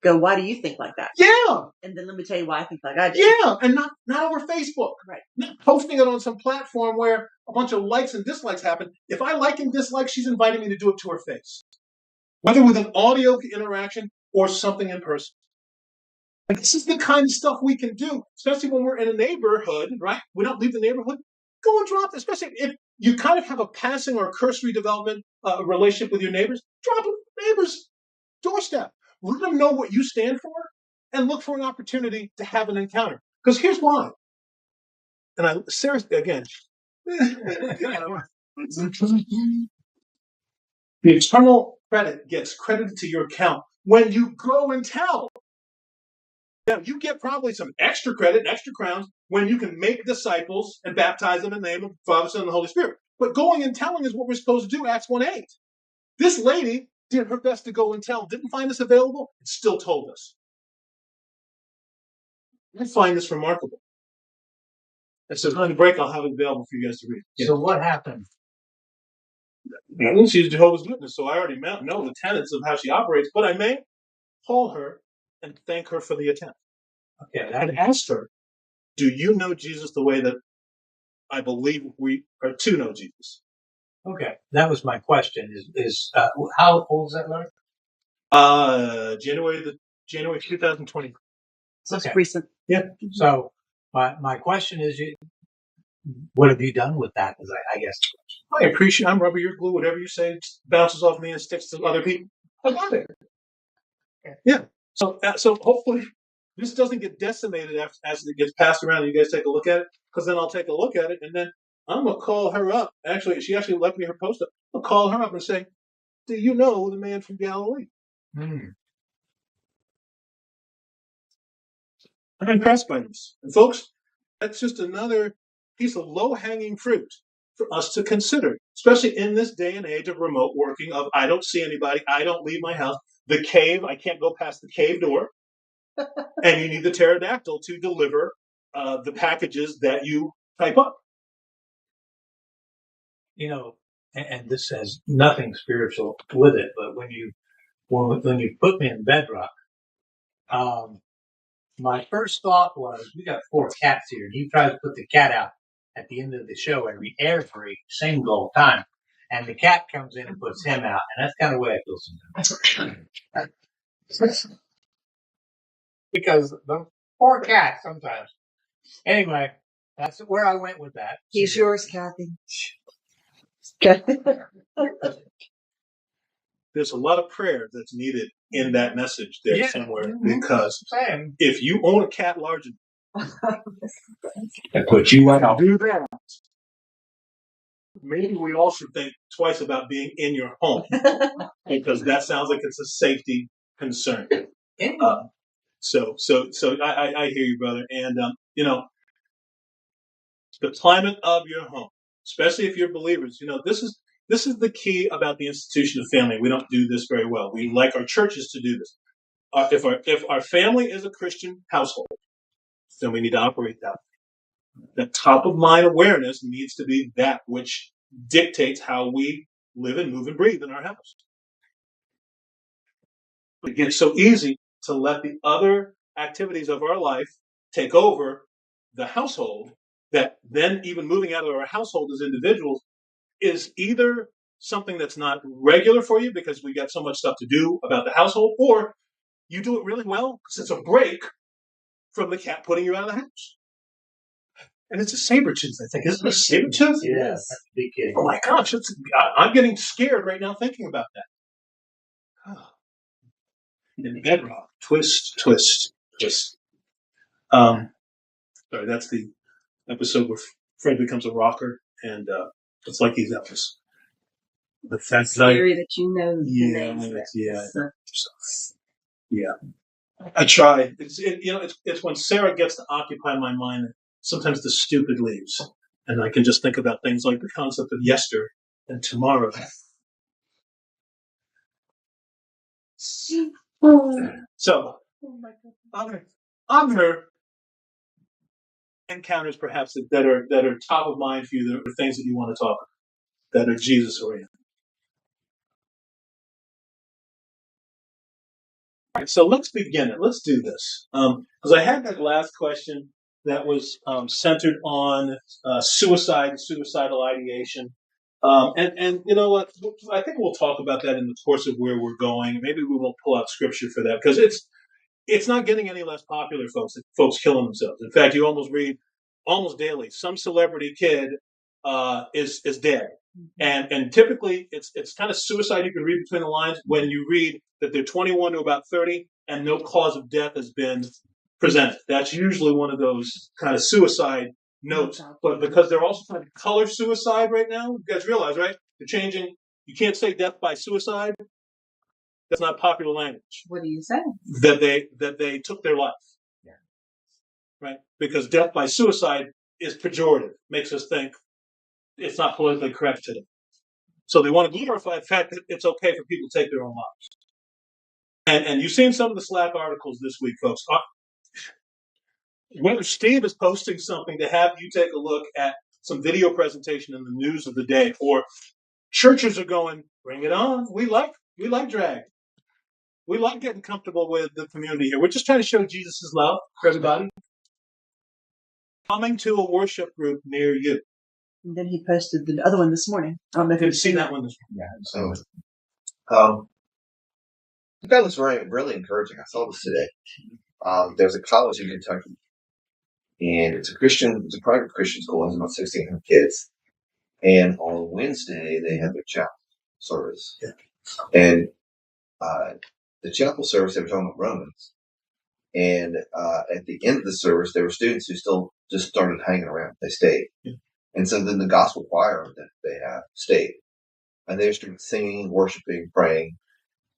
go, why do you think like that? Yeah. And then let me tell you why I think like I do. Yeah, and not over Facebook. Right. Not posting it on some platform where a bunch of likes and dislikes happen. If I like and dislike, she's inviting me to do it to her face. Whether with an audio interaction or something in person. Like, this is the kind of stuff we can do, especially when we're in a neighborhood, right? We don't leave the neighborhood. Go and drop, especially if you kind of have a passing or a cursory development relationship with your neighbors. Drop a neighbor's doorstep. Let them know what you stand for, and look for an opportunity to have an encounter. Because here's why. And seriously, again, the eternal credit gets credited to your account when you go and tell. Now, you get probably some extra credit and extra crowns when you can make disciples and baptize them in the name of the Father, Son, and the Holy Spirit. But going and telling is what we're supposed to do, Acts 1:8. This lady did her best to go and tell, didn't find us available, and still told us. I find this remarkable. And so during the break, I'll have it available for you guys to read. So what happened? She's Jehovah's Witness, so I already know the tenets of how she operates, but I may call her and thank her for the attempt. Okay, And ask her, do you know Jesus the way that I believe we are to know Jesus? okay. That was my question. Is how old is that letter? January 2020. So it's Okay. recent. Yeah. So my question is, what have you done with that? Is I guess. I appreciate. I'm rubber, you're glue. Whatever you say bounces off me and sticks to other people. I love it. Yeah. So hopefully this doesn't get decimated as it gets passed around. And you guys take a look at it, because then I'll take a look at it, and then I'm gonna call her up. Actually, she actually left me her post up. I'll call her up and say, "Do you know the man from Galilee?" Hmm. I'm impressed by this. And folks, that's just another piece of low-hanging fruit for us to consider, especially in this day and age of remote working, of I don't see anybody, I don't leave my house, the cave, I can't go past the cave door, and you need the pterodactyl to deliver the packages that you type up. You know, and this has nothing spiritual with it, but when you put me in bedrock, my first thought was, we got 4 cats here, and he tries to put the cat out at the end of the show every single time. And the cat comes in and puts him out, and that's kind of the way I feel sometimes. Because the poor cat sometimes. Anyway, that's where I went with that. He's yours, Kathy. There's a lot of prayer that's needed in that message there somewhere, because if you own a cat large enough, But you went out. do that. Maybe we all should think twice about being in your home, because that sounds like it's a safety concern. So I hear you, brother. And the climate of your home, especially if you're believers, this is the key about the institution of family. We don't do this very well. We like our churches to do this. If our family is a Christian household, then we need to operate that. The top of mind awareness needs to be that which dictates how we live and move and breathe in our house. It gets so easy to let the other activities of our life take over the household, that then even moving out of our household as individuals is either something that's not regular for you because we got so much stuff to do about the household, or you do it really well because it's a break from the cat putting you out of the house. And it's a saber tooth, I think. Isn't it a saber tooth? Yeah, that's a big kid. Oh my gosh, I'm getting scared right now thinking about that. Oh. In bedrock, twist, twist, twist. Sorry, that's the episode where Fred becomes a rocker, and it's like he's Elvis. The fact Scary that you know the names. Yeah. I try. It's when Sarah gets to occupy my mind that sometimes the stupid leaves, and I can just think about things like the concept of yester and tomorrow. So, other encounters perhaps that are top of mind for you, that are things that you want to talk about, that are Jesus oriented. All right, so let's begin it. Let's do this. Because I had that last question that was centered on suicide and suicidal ideation. And you know what? I think we'll talk about that in the course of where we're going. Maybe we won't pull out scripture for that, because it's not getting any less popular, folks killing themselves. In fact, you almost read almost daily some celebrity kid is dead, and typically it's kind of suicide. You can read between the lines when you read that they're 21 to about 30 and no cause of death has been presented. That's usually one of those kind of suicide notes. But because they're also trying to color suicide right now, you guys realize, right? They're changing. You can't say death by suicide. That's not popular language. What do you say? That they took their life. Yeah. Right? Because death by suicide is pejorative. Makes us think it's not politically correct today. So they want to glorify the fact that it's okay for people to take their own lives. And you've seen some of the Slack articles this week, folks. Whether Steve is posting something to have you take a look at some video presentation in the news of the day, or churches are going, bring it on. We like drag. We like getting comfortable with the community here. We're just trying to show Jesus' love for everybody. Coming to a worship group near you. And then he posted the other one this morning. I don't know if Didn't you've see seen that one this Yeah. So, that was really encouraging. I saw this today. There's a college in Kentucky, and it's a private Christian school. It has about 1,600 kids. And on Wednesday, they have their chapel service. Yeah. And the chapel service, they were talking about Romans. And at the end of the service, there were students who still just started hanging around. They stayed. Yeah. And so then the gospel choir that they have stayed. And they started singing, worshiping, praying.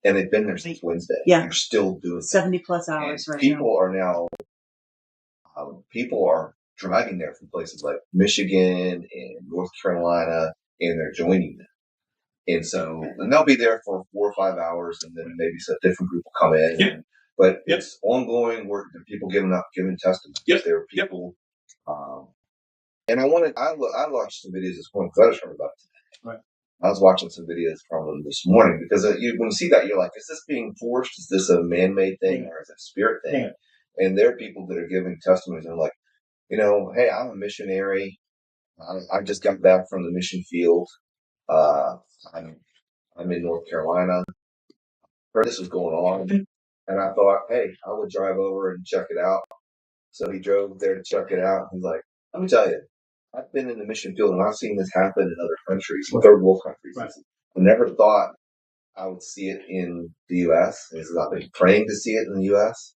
And they've been there since Wednesday. Yeah. They're still doing it. 70 plus hours And right people are now, people are driving there from places like Michigan and North Carolina, and they're joining them. And so, and they'll be there for 4 or 5 hours, and then maybe a different group will come in. Yeah. But it's ongoing work. There are people giving testimonies. Yep. There are people, and I watched some videos this morning because I just heard about it today. Right. I was watching some videos from them this morning because when you see that, you're like, is this being forced? Is this a man-made thing, or is it a spirit thing? Yeah. And there are people that are giving testimonies and like, hey, I'm a missionary. I just got back from the mission field. I'm in North Carolina. Heard this was going on, and I thought, hey, I would drive over and check it out. So he drove there to check it out. He's like, let me tell you, I've been in the mission field and I've seen this happen in other countries, third world countries. Right. I never thought I would see it in the U.S. He says, I've been praying to see it in the U.S.,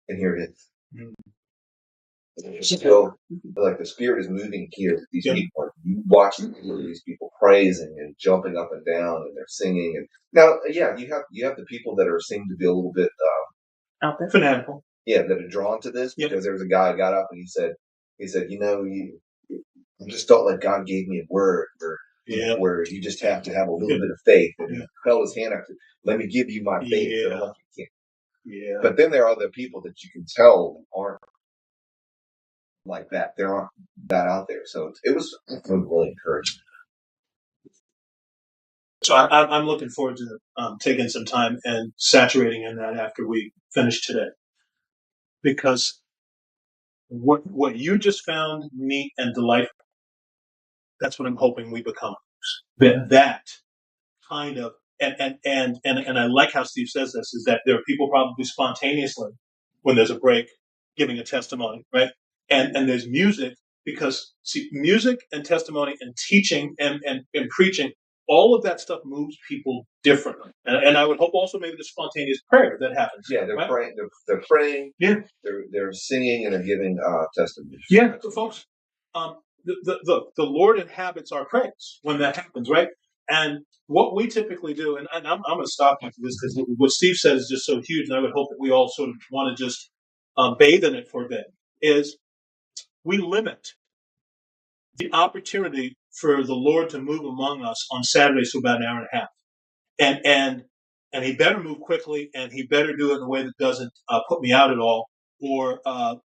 and here it is. So, like, the Spirit is moving here with these people. You watch these people praising and jumping up and down, and they're singing. And now, you have the people that are seem to be a little bit out there. fanatical. Yeah, that are drawn to this because there was a guy who got up and he said, I just felt like God gave me a word where you just have to have a little bit of faith. And he held his hand up to, let me give you my faith. Yeah. Like, you can't. Yeah. But then there are other people that you can tell aren't like that. There aren't that out there. So it was really encouraging. So I'm looking forward to taking some time and saturating in that after we finish today. Because what you just found neat and delightful, that's what I'm hoping we become. That kind of and I like how Steve says this, is that there are people probably spontaneously when there's a break giving a testimony, right? And there's music, because see, music and testimony and teaching and preaching, all of that stuff moves people differently. And I would hope also maybe the spontaneous prayer that happens. Yeah, they're right? praying. They're praying. Yeah, they're singing and they're giving testimonies. Yeah, so folks, the Lord inhabits our praise when that happens, right? And what we typically do, and I'm going to stop after this because what Steve said is just so huge, and I would hope that we all sort of want to just bathe in it for a bit, is we limit the opportunity for the Lord to move among us on Saturdays to about an hour and a half. And he better move quickly, and he better do it in a way that doesn't put me out at all or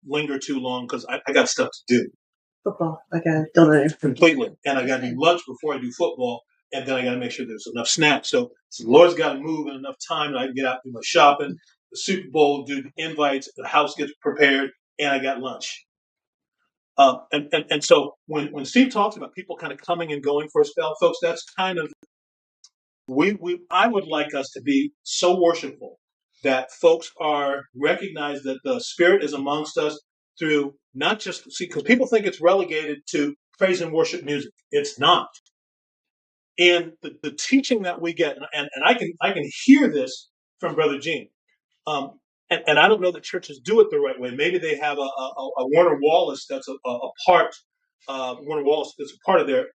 linger too long, because I got stuff to do. Football. I got it. Don't know. Completely. And I got to do lunch before I do football, and then I got to make sure there's enough snacks. So the Lord's got to move in enough time that I can get out and do my shopping, the Super Bowl, do the invites, the house gets prepared, and I got lunch. And so when Steve talks about people kind of coming and going for a spell, folks, that's kind of I would like us to be so worshipful that folks are recognize that the Spirit is amongst us through not just because people think it's relegated to praise and worship music. It's not. And the teaching that we get, and I can hear this from Brother Gene. And I don't know that churches do it the right way. Maybe they have a Warner Wallace that's a part, Warner Wallace that's a part of their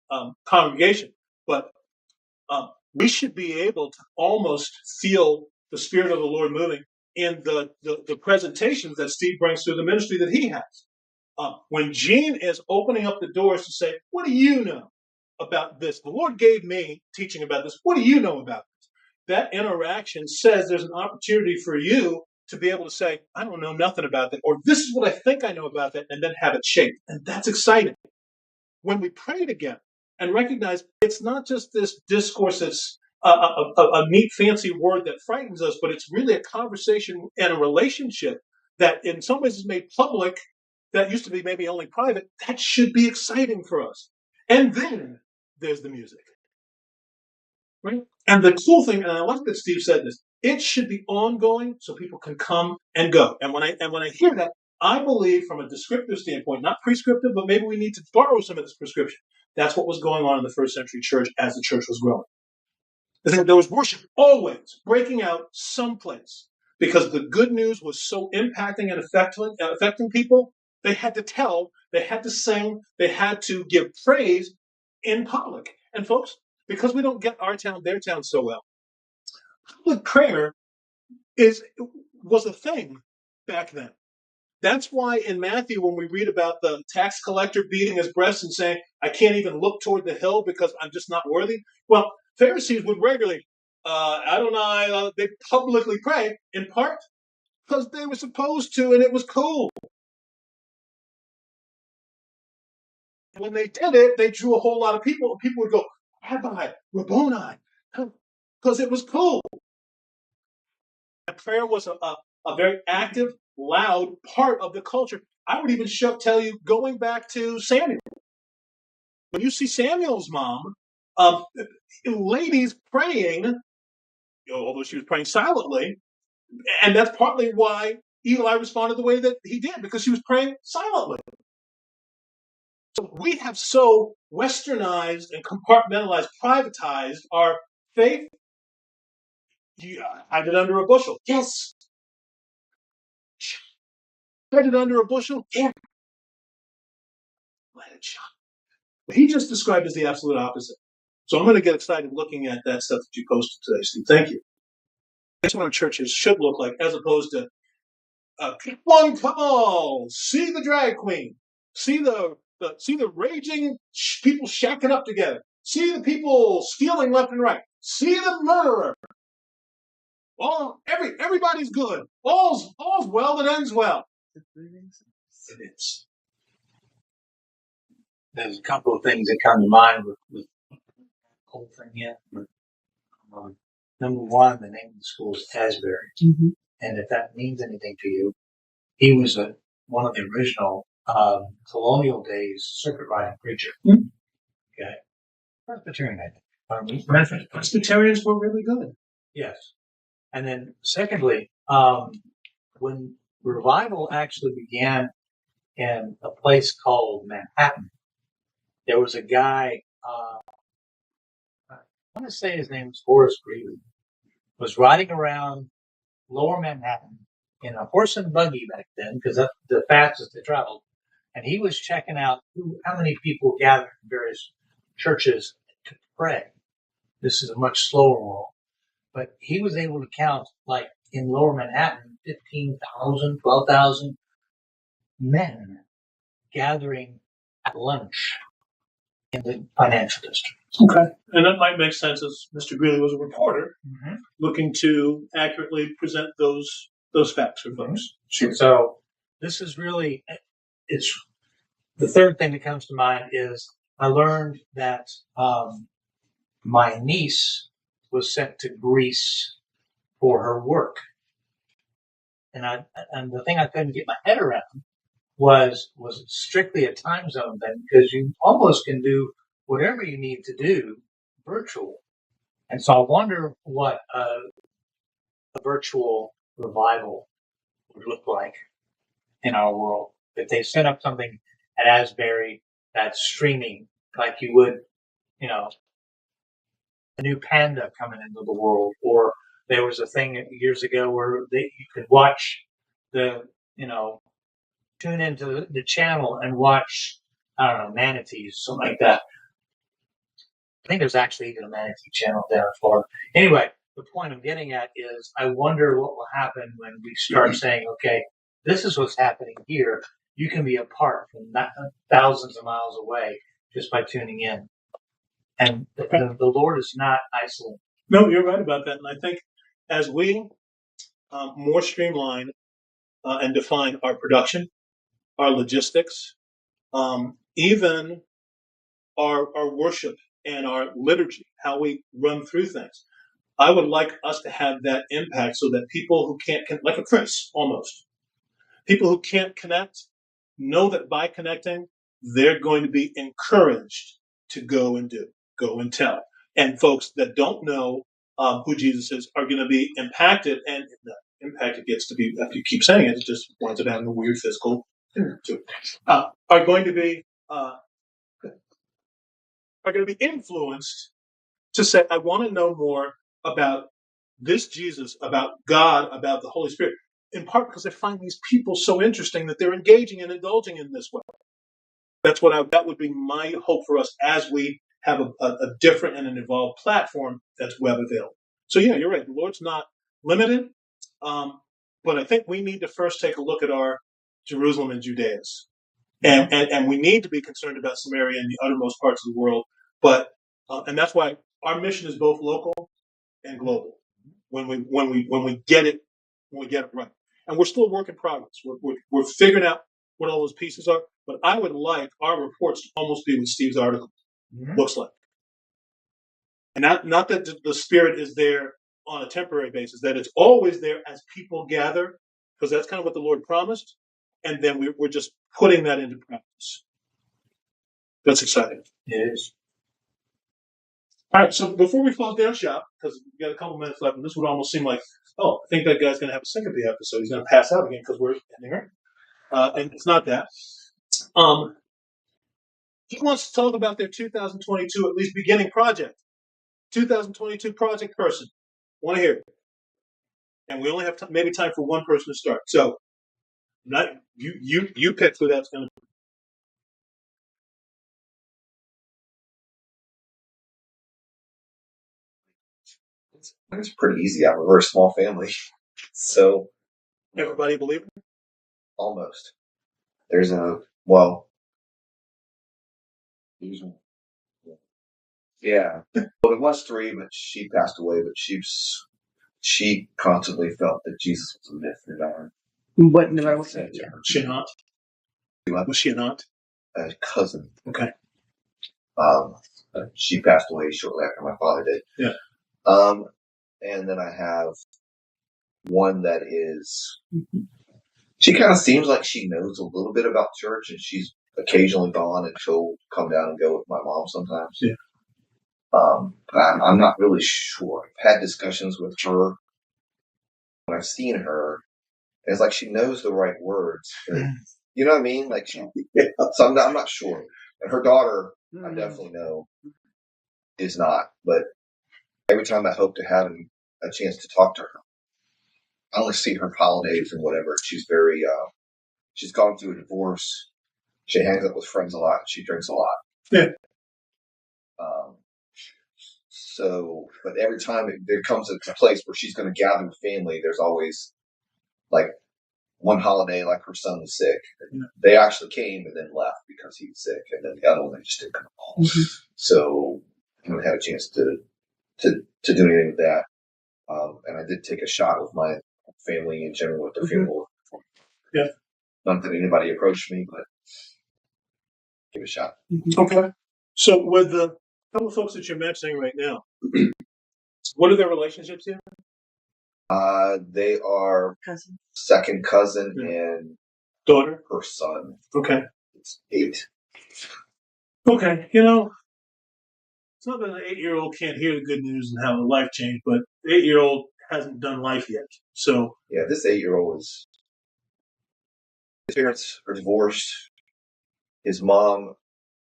congregation. But we should be able to almost feel the Spirit of the Lord moving in the presentations that Steve brings through the ministry that he has. When Gene is opening up the doors to say, what do you know about this? The Lord gave me teaching about this. What do you know about this? That interaction says there's an opportunity for you to be able to say, I don't know nothing about that, or this is what I think I know about that, and then have it shaped. And that's exciting. When we pray together and recognize it's not just this discourse that's a neat, fancy word that frightens us, but it's really a conversation and a relationship that in some ways is made public that used to be maybe only private. That should be exciting for us. And then there's the music. Right? And the cool thing, and I like that Steve said this, it should be ongoing so people can come and go. And when I hear that, I believe from a descriptive standpoint, not prescriptive, but maybe we need to borrow some of this prescription. That's what was going on in the first century church as the church was growing. There was worship always breaking out someplace because the good news was so impacting and affecting people. They had to tell, they had to sing, they had to give praise in public. And folks, because we don't get our town, their town so well, public prayer was a thing back then. That's why in Matthew, when we read about the tax collector beating his breast and saying, I can't even look toward the hill because I'm just not worthy. Well, Pharisees would regularly, they publicly pray, in part because they were supposed to, and it was cool. When they did it, they drew a whole lot of people, and people would go, Rabbi, Rabboni, because it was cool. And prayer was a very active, loud part of the culture. I would even tell you, going back to Samuel. When you see Samuel's mom, ladies praying, although she was praying silently, and that's partly why Eli responded the way that he did, because she was praying silently. So we have so westernized and compartmentalized, privatized our faith. Hide it under a bushel. Yes. Hide it under a bushel. Yeah. Let it shine. What he just described as the absolute opposite. So I'm going to get excited looking at that stuff that you posted today, Steve. Thank you. That's what our churches should look like, as opposed to one, come on, see the drag queen, see the raging people shacking up together, see the people stealing left and right, see the murderer. Everybody's good. All's well that ends well. It is. There's a couple of things that come to mind with the whole thing here. Number one, the name of the school is Asbury. Mm-hmm. And if that means anything to you, he was one of the original colonial days circuit riding preacher. Mm-hmm. Okay. Presbyterian, I think. Presbyterians were really good. Yes. And then secondly, when revival actually began in a place called Manhattan, there was a guy, I want to say his name was Horace Greeley, was riding around lower Manhattan in a horse and buggy back then, because that's the fastest they traveled. And he was checking out how many people gathered in various churches to pray. This is a much slower world. But he was able to count, like in lower Manhattan, 15,000, 12,000 men gathering at lunch in the financial district. Okay. And that might make sense, as Mr. Greeley was a reporter, mm-hmm. looking to accurately present those facts for folks. Mm-hmm. Sure. So this is really, it's the third thing that comes to mind is I learned that my niece was sent to Greece for her work. And the thing I couldn't get my head around was strictly a time zone thing, because you almost can do whatever you need to do virtual. And so I wonder what a virtual revival would look like in our world. If they set up something at Asbury that's streaming, like you would, a new panda coming into the world, or there was a thing years ago where you could watch tune into the channel and watch, I don't know, manatees, something like that. I think there's actually even a manatee channel down in Florida. Anyway, the point I'm getting at is I wonder what will happen when we start saying, okay, this is what's happening here. You can be apart from thousands of miles away just by tuning in. And the Lord is not isolated. No, you're right about that. And I think as we more streamline and define our production, our logistics, even our worship and our liturgy, how we run through things, I would like us to have that impact so that people who can't, like a Chris almost, people who can't connect know that by connecting, they're going to be encouraged to go and do, go and tell. And folks that don't know who Jesus is are going to be impacted, and the impact it gets to be, after you keep saying it, it just winds up having a weird physical to it. Are going to be influenced to say, I want to know more about this Jesus, about God, about the Holy Spirit, in part because they find these people so interesting that they're engaging and indulging in this way. That would be my hope for us as we have a different and an evolved platform that's web available. So yeah, you're right. The Lord's not limited, but I think we need to first take a look at our Jerusalem and Judeas. And we need to be concerned about Samaria and the uttermost parts of the world. But and that's why our mission is both local and global. When we get it right, and we're still a work in progress. We're figuring out what all those pieces are. But I would like our reports to almost be what Steve's article looks like, and not that the Spirit is there on a temporary basis. That it's always there as people gather, because that's kind of what the Lord promised. And then we're just putting that into practice. That's exciting. It is. All right, so before we close down shop, because we've got a couple minutes left, and this would almost seem like, I think that guy's going to have a sympathy episode. He's going to pass out again because we're ending early. And it's not that. He wants to talk about their 2022, at least beginning project. 2022 project person. Want to hear it. And we only have maybe time for one person to start. So, not you pick who that's going to be. It's pretty easy. I have a very small family. So Everybody believe it? Almost. There's well, yeah. Well, there was three, but she passed away. But she constantly felt that Jesus was a myth in her. What? No matter what. She not? Was she not? A cousin. Okay. She passed away shortly after my father did. Yeah. And then I have one that is. She kind of seems like she knows a little bit about church, and she's occasionally gone, and she'll come down and go with my mom sometimes. Yeah. But I'm not really sure. I've had discussions with her when I've seen her. It's like she knows the right words. You know what I mean? Like so I'm not sure. And her daughter, I definitely know, is not. But every time I hope to have a chance to talk to her, I only see her holidays and whatever. She's very, she's gone through a divorce. She hangs out with friends a lot. She drinks a lot. Yeah. But every time there comes a place where she's going to gather with family, there's always like one holiday, like her son was sick. Yeah. They actually came and then left because he was sick, and then the other one they just didn't come home. Mm-hmm. So I haven't had a chance to do anything with that. And I did take a shot with my family in general at the funeral. Yeah. Not that anybody approached me, but give it a shot. Okay. So with the couple of folks that you're mentioning right now, what are their relationships here? They are cousin. Second cousin and daughter, her son. Okay. It's 8. Okay. It's not that an 8-year-old can't hear the good news and have a life change, but the 8-year-old hasn't done life yet. So yeah, this 8-year-old his parents are divorced. His mom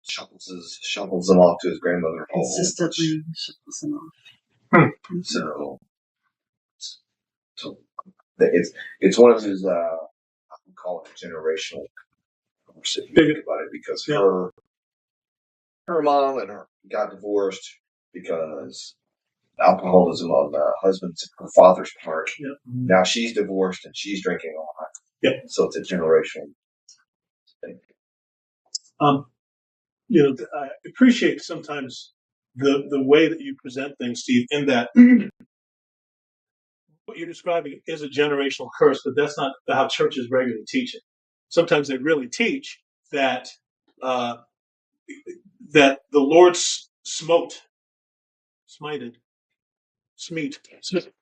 shuffles him off to his grandmother consistently shuffles him off. So it's one of those I would call it a generational curse if you think about it, because her mom and her got divorced because alcoholism on her father's part. Yeah. Now she's divorced and she's drinking a lot. Yeah. So it's a generational thing. I appreciate sometimes the way that you present things, Steve, in that what you're describing is a generational curse, but that's not how churches regularly teach it. Sometimes they really teach that that the Lord smited.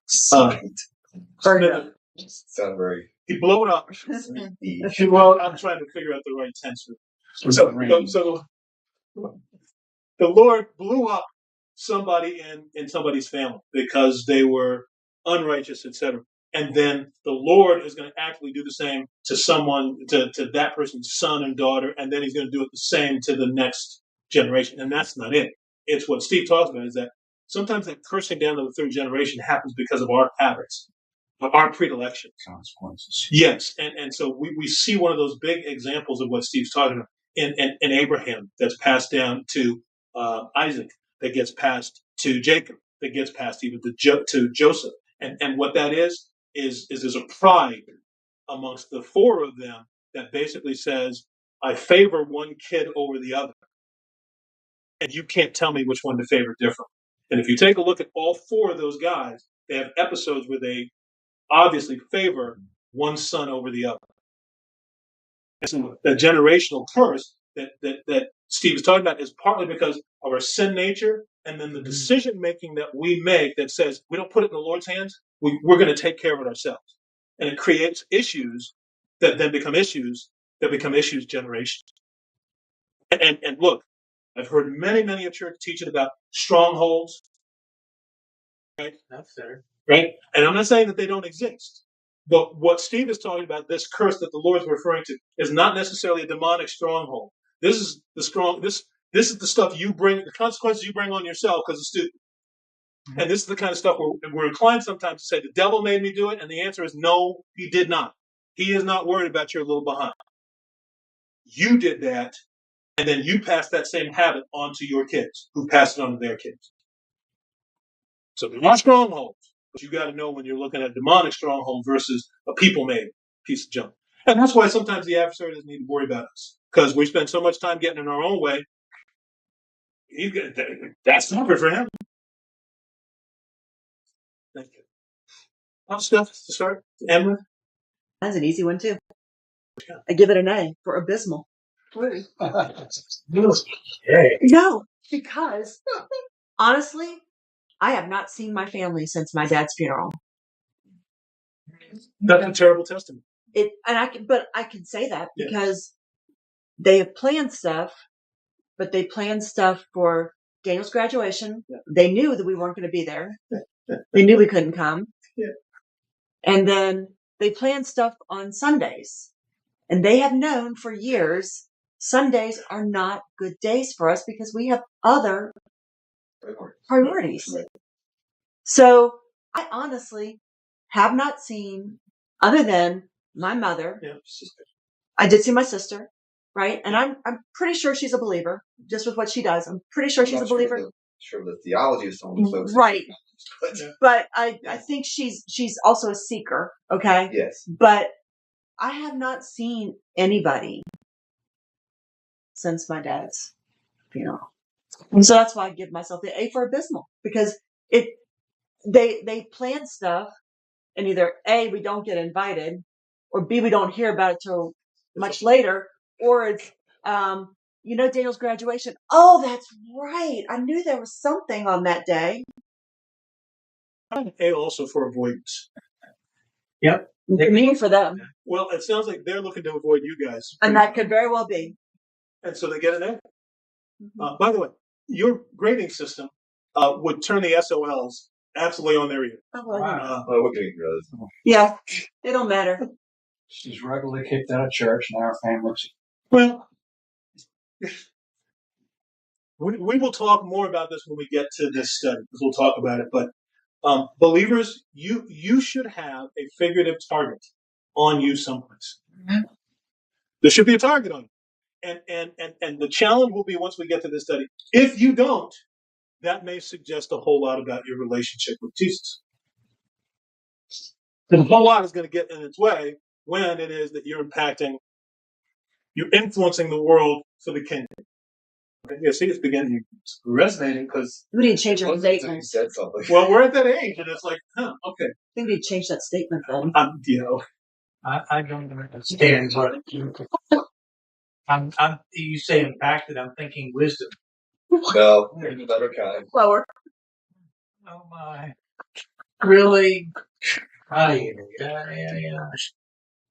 Sound very. He blew it up. Well, I'm trying to figure out the right tense. So the Lord blew up somebody in somebody's family because they were unrighteous, etc. And then the Lord is going to actually do the same to someone, to that person's son and daughter, and then he's going to do it the same to the next generation. And that's not it. It's what Steve talks about, is that sometimes that cursing down to the third generation happens because of our habits, our predilections. Consequences. Yes. And so we see one of those big examples of what Steve's talking about in Abraham, that's passed down to Isaac, that gets passed to Jacob, that gets passed even to Joseph. And what that is there's a pride amongst the four of them that basically says, I favor one kid over the other, and you can't tell me which one to favor different. And if you take a look at all four of those guys, they have episodes where they obviously favor one son over the other. And so the generational curse that Steve is talking about is partly because of our sin nature, and then the decision making that we make that says we don't put it in the Lord's hands, we're going to take care of it ourselves. And it creates issues that then become issues generations. And look, I've heard many a church teaching about strongholds, right? That's there. Right? And I'm not saying that they don't exist. But what Steve is talking about, this curse that the Lord's referring to, is not necessarily a demonic stronghold. This is this is the stuff you bring, the consequences you bring on yourself because it's stupid. Mm-hmm. And this is the kind of stuff we're inclined sometimes to say, the devil made me do it, and the answer is no, he did not. He is not worried about your little behind. You did that, and then you passed that same habit on to your kids, who passed it on to their kids. So they're not strongholds. But you got to know when you're looking at a demonic stronghold versus a people-made piece of junk. And that's why sometimes the adversary doesn't need to worry about us, because we spend so much time getting in our own way. That's not good for him. Thank you. How's stuff to start? To end with? That's an easy one too. Yeah. I give it an A for abysmal. Okay. No, because honestly, I have not seen my family since my dad's funeral. That's a terrible testament. But I can say that because they have planned stuff, but they planned stuff for Daniel's graduation. Yeah. They knew that we weren't going to be there. They knew we couldn't come. Yeah. And then they planned stuff on Sundays. And they have known for years Sundays are not good days for us because we have other priorities. Right. So I honestly have not seen, other than my mother. Yeah. I did see my sister, right? And I'm pretty sure she's a believer, just with what she does. I'm pretty sure she's a believer. Sure, the theology of some of those folks. Right. But I think she's also a seeker, okay? Yes. But I have not seen anybody since my dad's funeral. And so that's why I give myself the A for abysmal, because they plan stuff, and either A, we don't get invited, or B, we don't hear about it till much later, or it's Daniel's graduation. Oh, that's right. I knew there was something on that day. A also for avoidance. Yep. Me for them. Well, it sounds like they're looking to avoid you guys. And that could very well be. And so they get an A. Mm-hmm. By the way, your grading system would turn the SOLs absolutely on their ear. Oh, well, Wow. Oh, we're getting rid of yeah, it don't matter. She's regularly kicked out of church, and our family's. Well, we will talk more about this when we get to this study, because we'll talk about it. But believers, you should have a figurative target on you someplace. There should be a target on you. And the challenge will be, once we get to this study, if you don't, that may suggest a whole lot about your relationship with Jesus. And a whole lot is going to get in its way when it is that you're influencing the world for the kingdom. Okay? Yeah, see, it's beginning resonating because We need to change our You statement. said something. well, we're at that age, and it's like, okay. I think we need to change that statement then. I don't understand what you say impacted, I'm thinking wisdom. No, another kind. Lower. Oh my. Really? Yeah.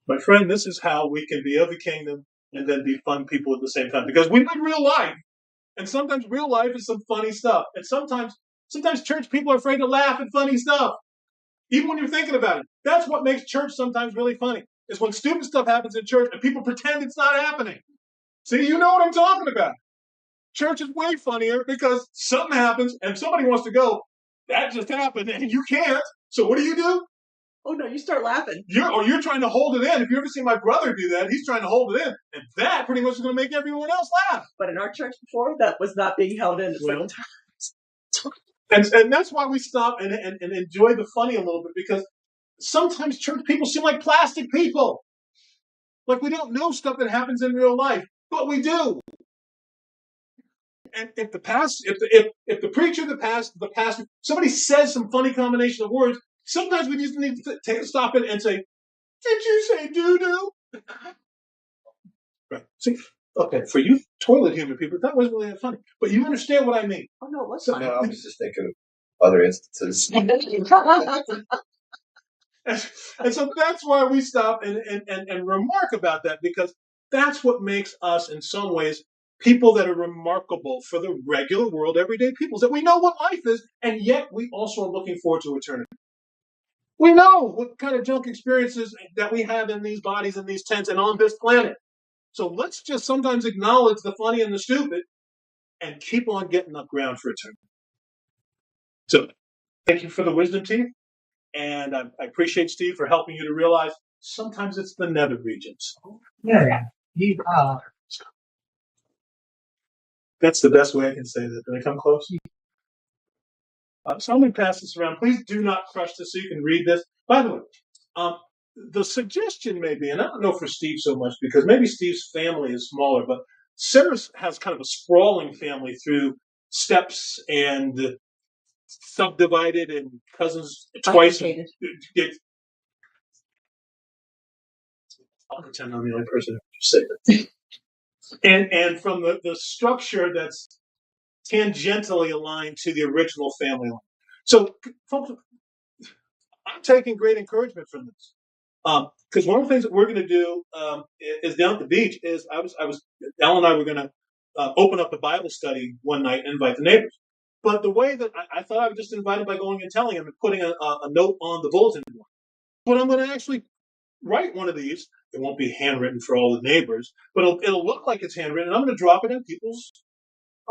My friend, this is how we can be of the kingdom and then be fun people at the same time. Because we live real life, and sometimes real life is some funny stuff. And sometimes church people are afraid to laugh at funny stuff, even when you're thinking about it. That's what makes church sometimes really funny, is when stupid stuff happens in church and people pretend it's not happening. See, you know what I'm talking about. Church is way funnier because something happens and somebody wants to go, that just happened, and you can't. So what do? Oh no, you start laughing. You're trying to hold it in. If you ever see my brother do that, he's trying to hold it in. And that pretty much is going to make everyone else laugh. But in our church before, that was not being held in. It's Well, like, and that's why we stop and enjoy the funny a little bit, because sometimes church people seem like plastic people. Like we don't know stuff that happens in real life, but we do. And if the preacher, the pastor, somebody says some funny combination of words, sometimes we just need to take a stop and say, "Did you say doo-doo?" Right. See, okay, for you toilet humor people, that wasn't really that funny. But you understand what I mean. oh no, what's No, I was just thinking of other instances. And so that's why we stop and remark about that, because that's what makes us, in some ways, people that are remarkable for the regular world, everyday peoples, that we know what life is, and yet we also are looking forward to eternity. We know what kind of junk experiences that we have in these bodies, in these tents, and on this planet. So let's just sometimes acknowledge the funny and the stupid and keep on getting up ground for eternity. So thank you for the wisdom, team. And I appreciate Steve for helping you to realize sometimes it's the nether regions. Yeah. That's the best way I can say that. Did I come close? So I'm going to pass this around. Please do not crush this so you can read this. By the way, the suggestion may be, and I don't know for Steve so much, because maybe Steve's family is smaller, but Sarah has kind of a sprawling family through steps and subdivided and cousins twice. I'll pretend I'm the only person who say that. And from the structure that's tangentially aligned to the original family line. So, folks, I'm taking great encouragement from this. Because one of the things that we're going to do is down at the beach is Al and I were going to open up a Bible study one night and invite the neighbors. But the way that I thought I would just invite them by going and telling them and putting a note on the bulletin board. But I'm going to actually write one of these. It won't be handwritten for all the neighbors, but it'll look like it's handwritten. I'm going to drop it on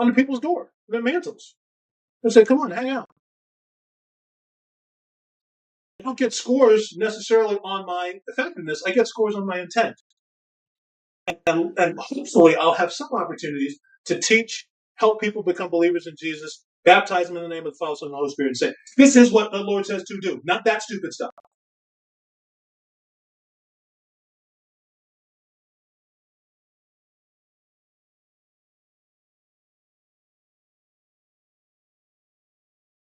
the people's door, their mantles, and say, "Come on, hang out." I don't get scores necessarily on my effectiveness. I get scores on my intent. And hopefully I'll have some opportunities to teach, help people become believers in Jesus, baptize them in the name of the Father, Son, and the Holy Spirit, and say, this is what the Lord says to do, not that stupid stuff.